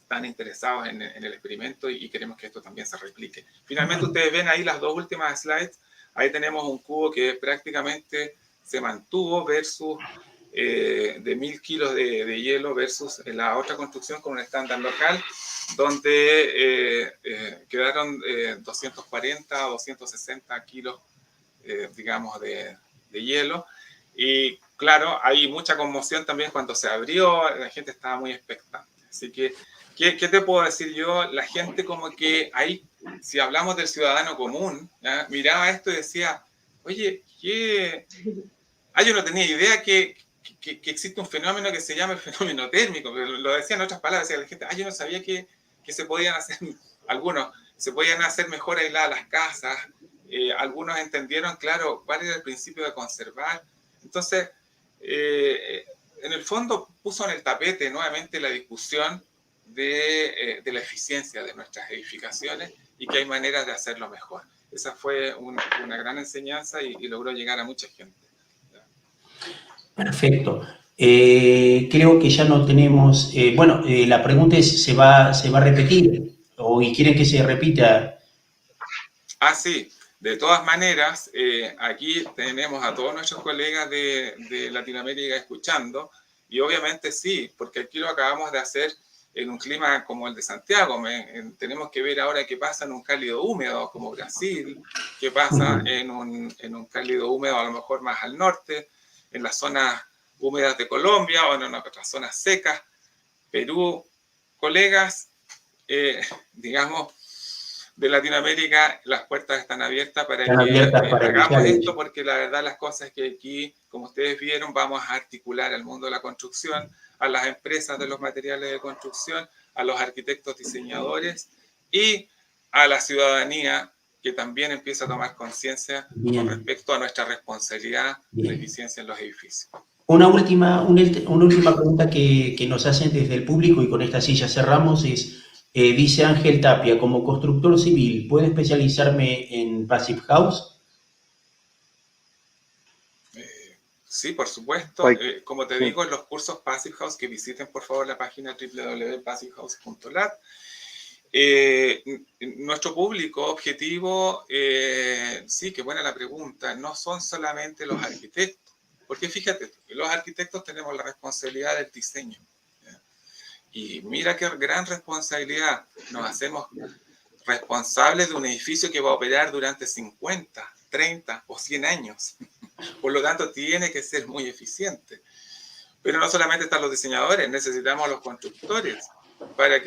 están interesados en el experimento y queremos que esto también se replique. Finalmente, ustedes ven ahí las dos últimas slides. Ahí tenemos un cubo que prácticamente se mantuvo versus de 1000 kilos de hielo versus la otra construcción con un estándar local, donde quedaron 240 o 260 kilos, digamos, de hielo. Y claro, hay mucha conmoción también cuando se abrió, la gente estaba muy expectante. Así que, ¿qué te puedo decir yo? La gente como que ahí, si hablamos del ciudadano común, ¿ya? Miraba esto y decía, oye, ¿qué? Yo no tenía idea que existe un fenómeno que se llama el fenómeno térmico, pero lo decía en otras palabras, decía la gente, yo no sabía que se podían hacer, algunos, se podían hacer mejor aisladas las casas, algunos entendieron, claro, cuál era el principio de conservar. Entonces, en el fondo puso en el tapete nuevamente la discusión de la eficiencia de nuestras edificaciones y que hay maneras de hacerlo mejor. Esa fue una gran enseñanza y logró llegar a mucha gente. Perfecto. Creo que ya no tenemos... la pregunta es, ¿se va a repetir? ¿O quieren que se repita? Sí. De todas maneras, aquí tenemos a todos nuestros colegas de Latinoamérica escuchando, y obviamente sí, porque aquí lo acabamos de hacer en un clima como el de Santiago. Tenemos que ver ahora qué pasa en un cálido húmedo como Brasil, qué pasa en un cálido húmedo a lo mejor más al norte, en las zonas húmedas de Colombia o en otras zonas secas, Perú. Colegas, digamos, de Latinoamérica, las puertas están abiertas para hagamos esto, porque la verdad las cosas es que aquí, como ustedes vieron, vamos a articular al mundo de la construcción, a las empresas de los materiales de construcción, a los arquitectos diseñadores y a la ciudadanía, que también empieza a tomar conciencia con respecto a nuestra responsabilidad de eficiencia en los edificios. Una última pregunta que nos hacen desde el público, y con esta sí ya cerramos, es, dice Ángel Tapia, como constructor civil, ¿puedo especializarme en Passive House? Sí, por supuesto. Como te digo, en los cursos Passive House, que visiten por favor la página www.passivehouse.lat. Nuestro público objetivo, sí, qué buena la pregunta, no son solamente los arquitectos, porque fíjate, los arquitectos tenemos la responsabilidad del diseño, ¿ya? Y mira qué gran responsabilidad, nos hacemos responsables de un edificio que va a operar durante 50, 30 o 100 años, por lo tanto tiene que ser muy eficiente. Pero no solamente están los diseñadores, necesitamos a los constructores para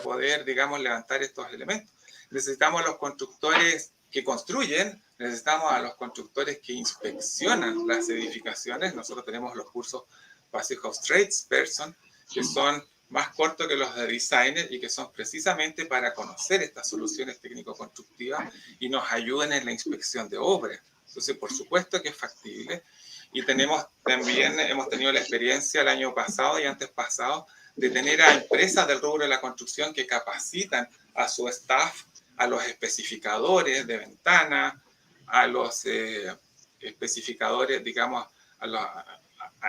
poder, digamos, levantar estos elementos. Necesitamos a los constructores que construyen, necesitamos a los constructores que inspeccionan las edificaciones. Nosotros tenemos los cursos Passive House Tradesperson, que son más cortos que los de designer y que son precisamente para conocer estas soluciones técnico-constructivas y nos ayuden en la inspección de obras. Entonces, por supuesto que es factible. Y hemos tenido la experiencia el año pasado y antes pasado de tener a empresas del rubro de la construcción que capacitan a su staff, a los especificadores de ventanas, a los especificadores, digamos,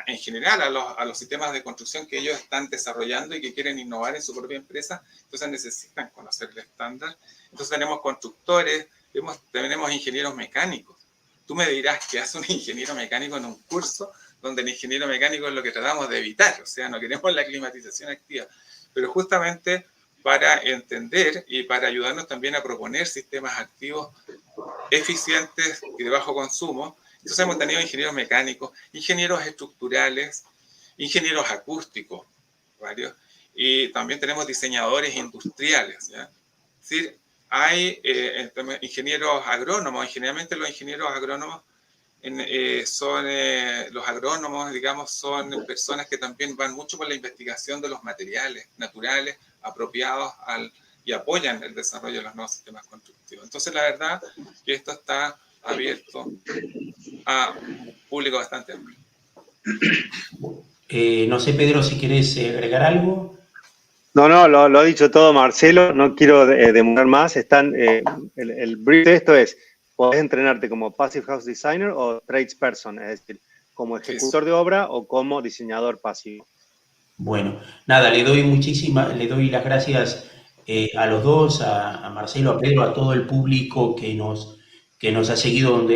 en general a los sistemas de construcción que ellos están desarrollando y que quieren innovar en su propia empresa. Entonces necesitan conocer el estándar. Entonces tenemos constructores, tenemos ingenieros mecánicos. Tú me dirás qué hace un ingeniero mecánico en un curso donde el ingeniero mecánico es lo que tratamos de evitar, o sea, no queremos la climatización activa, pero justamente para entender y para ayudarnos también a proponer sistemas activos eficientes y de bajo consumo. Entonces hemos tenido ingenieros mecánicos, ingenieros estructurales, ingenieros acústicos, varios, y también tenemos diseñadores industriales, ¿ya? Es decir, hay ingenieros agrónomos. Generalmente los ingenieros agrónomos los agrónomos, digamos, son personas que también van mucho por la investigación de los materiales naturales apropiados y apoyan el desarrollo de los nuevos sistemas constructivos. Entonces, la verdad que esto está abierto a un público bastante amplio. No sé, Pedro, si querés agregar algo. No, lo ha dicho todo Marcelo, no quiero demorar más. El brief de esto es, podés entrenarte como Passive House Designer o Tradesperson, es decir, como ejecutor de obra o como diseñador pasivo. Bueno, nada, le doy las gracias a los dos, a Marcelo, a Pedro, a todo el público que nos ha seguido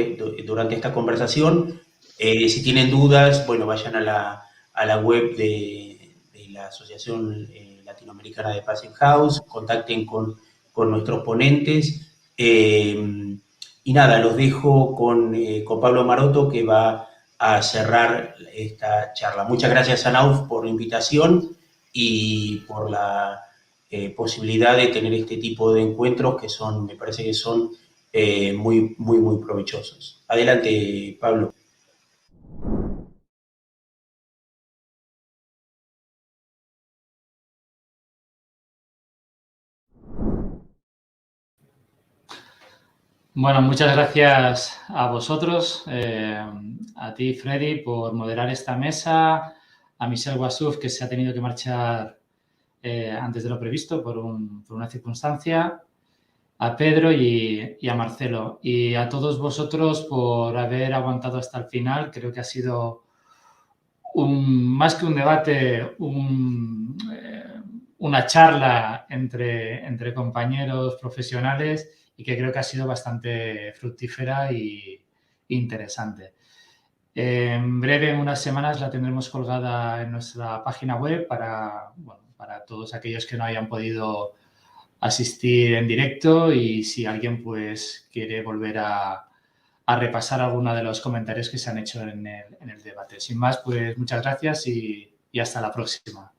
durante esta conversación. Si tienen dudas, bueno, vayan a la web de la Asociación Latinoamericana de Passing House, contacten con nuestros ponentes. Y nada, los dejo con Pablo Maroto, que va a cerrar esta charla. Muchas gracias a Nauf por la invitación y por la posibilidad de tener este tipo de encuentros que me parece que son muy, muy, muy provechosos. Adelante, Pablo. Bueno, muchas gracias a vosotros, a ti, Freddy, por moderar esta mesa, a Michel Wassouf, que se ha tenido que marchar antes de lo previsto por una circunstancia, a Pedro y a Marcelo. Y a todos vosotros por haber aguantado hasta el final. Creo que ha sido más que un debate, una charla entre compañeros profesionales y que creo que ha sido bastante fructífera e interesante. En breve, en unas semanas, la tendremos colgada en nuestra página web para todos aquellos que no hayan podido asistir en directo, y si alguien pues quiere volver a repasar alguno de los comentarios que se han hecho en el debate. Sin más, pues muchas gracias y hasta la próxima.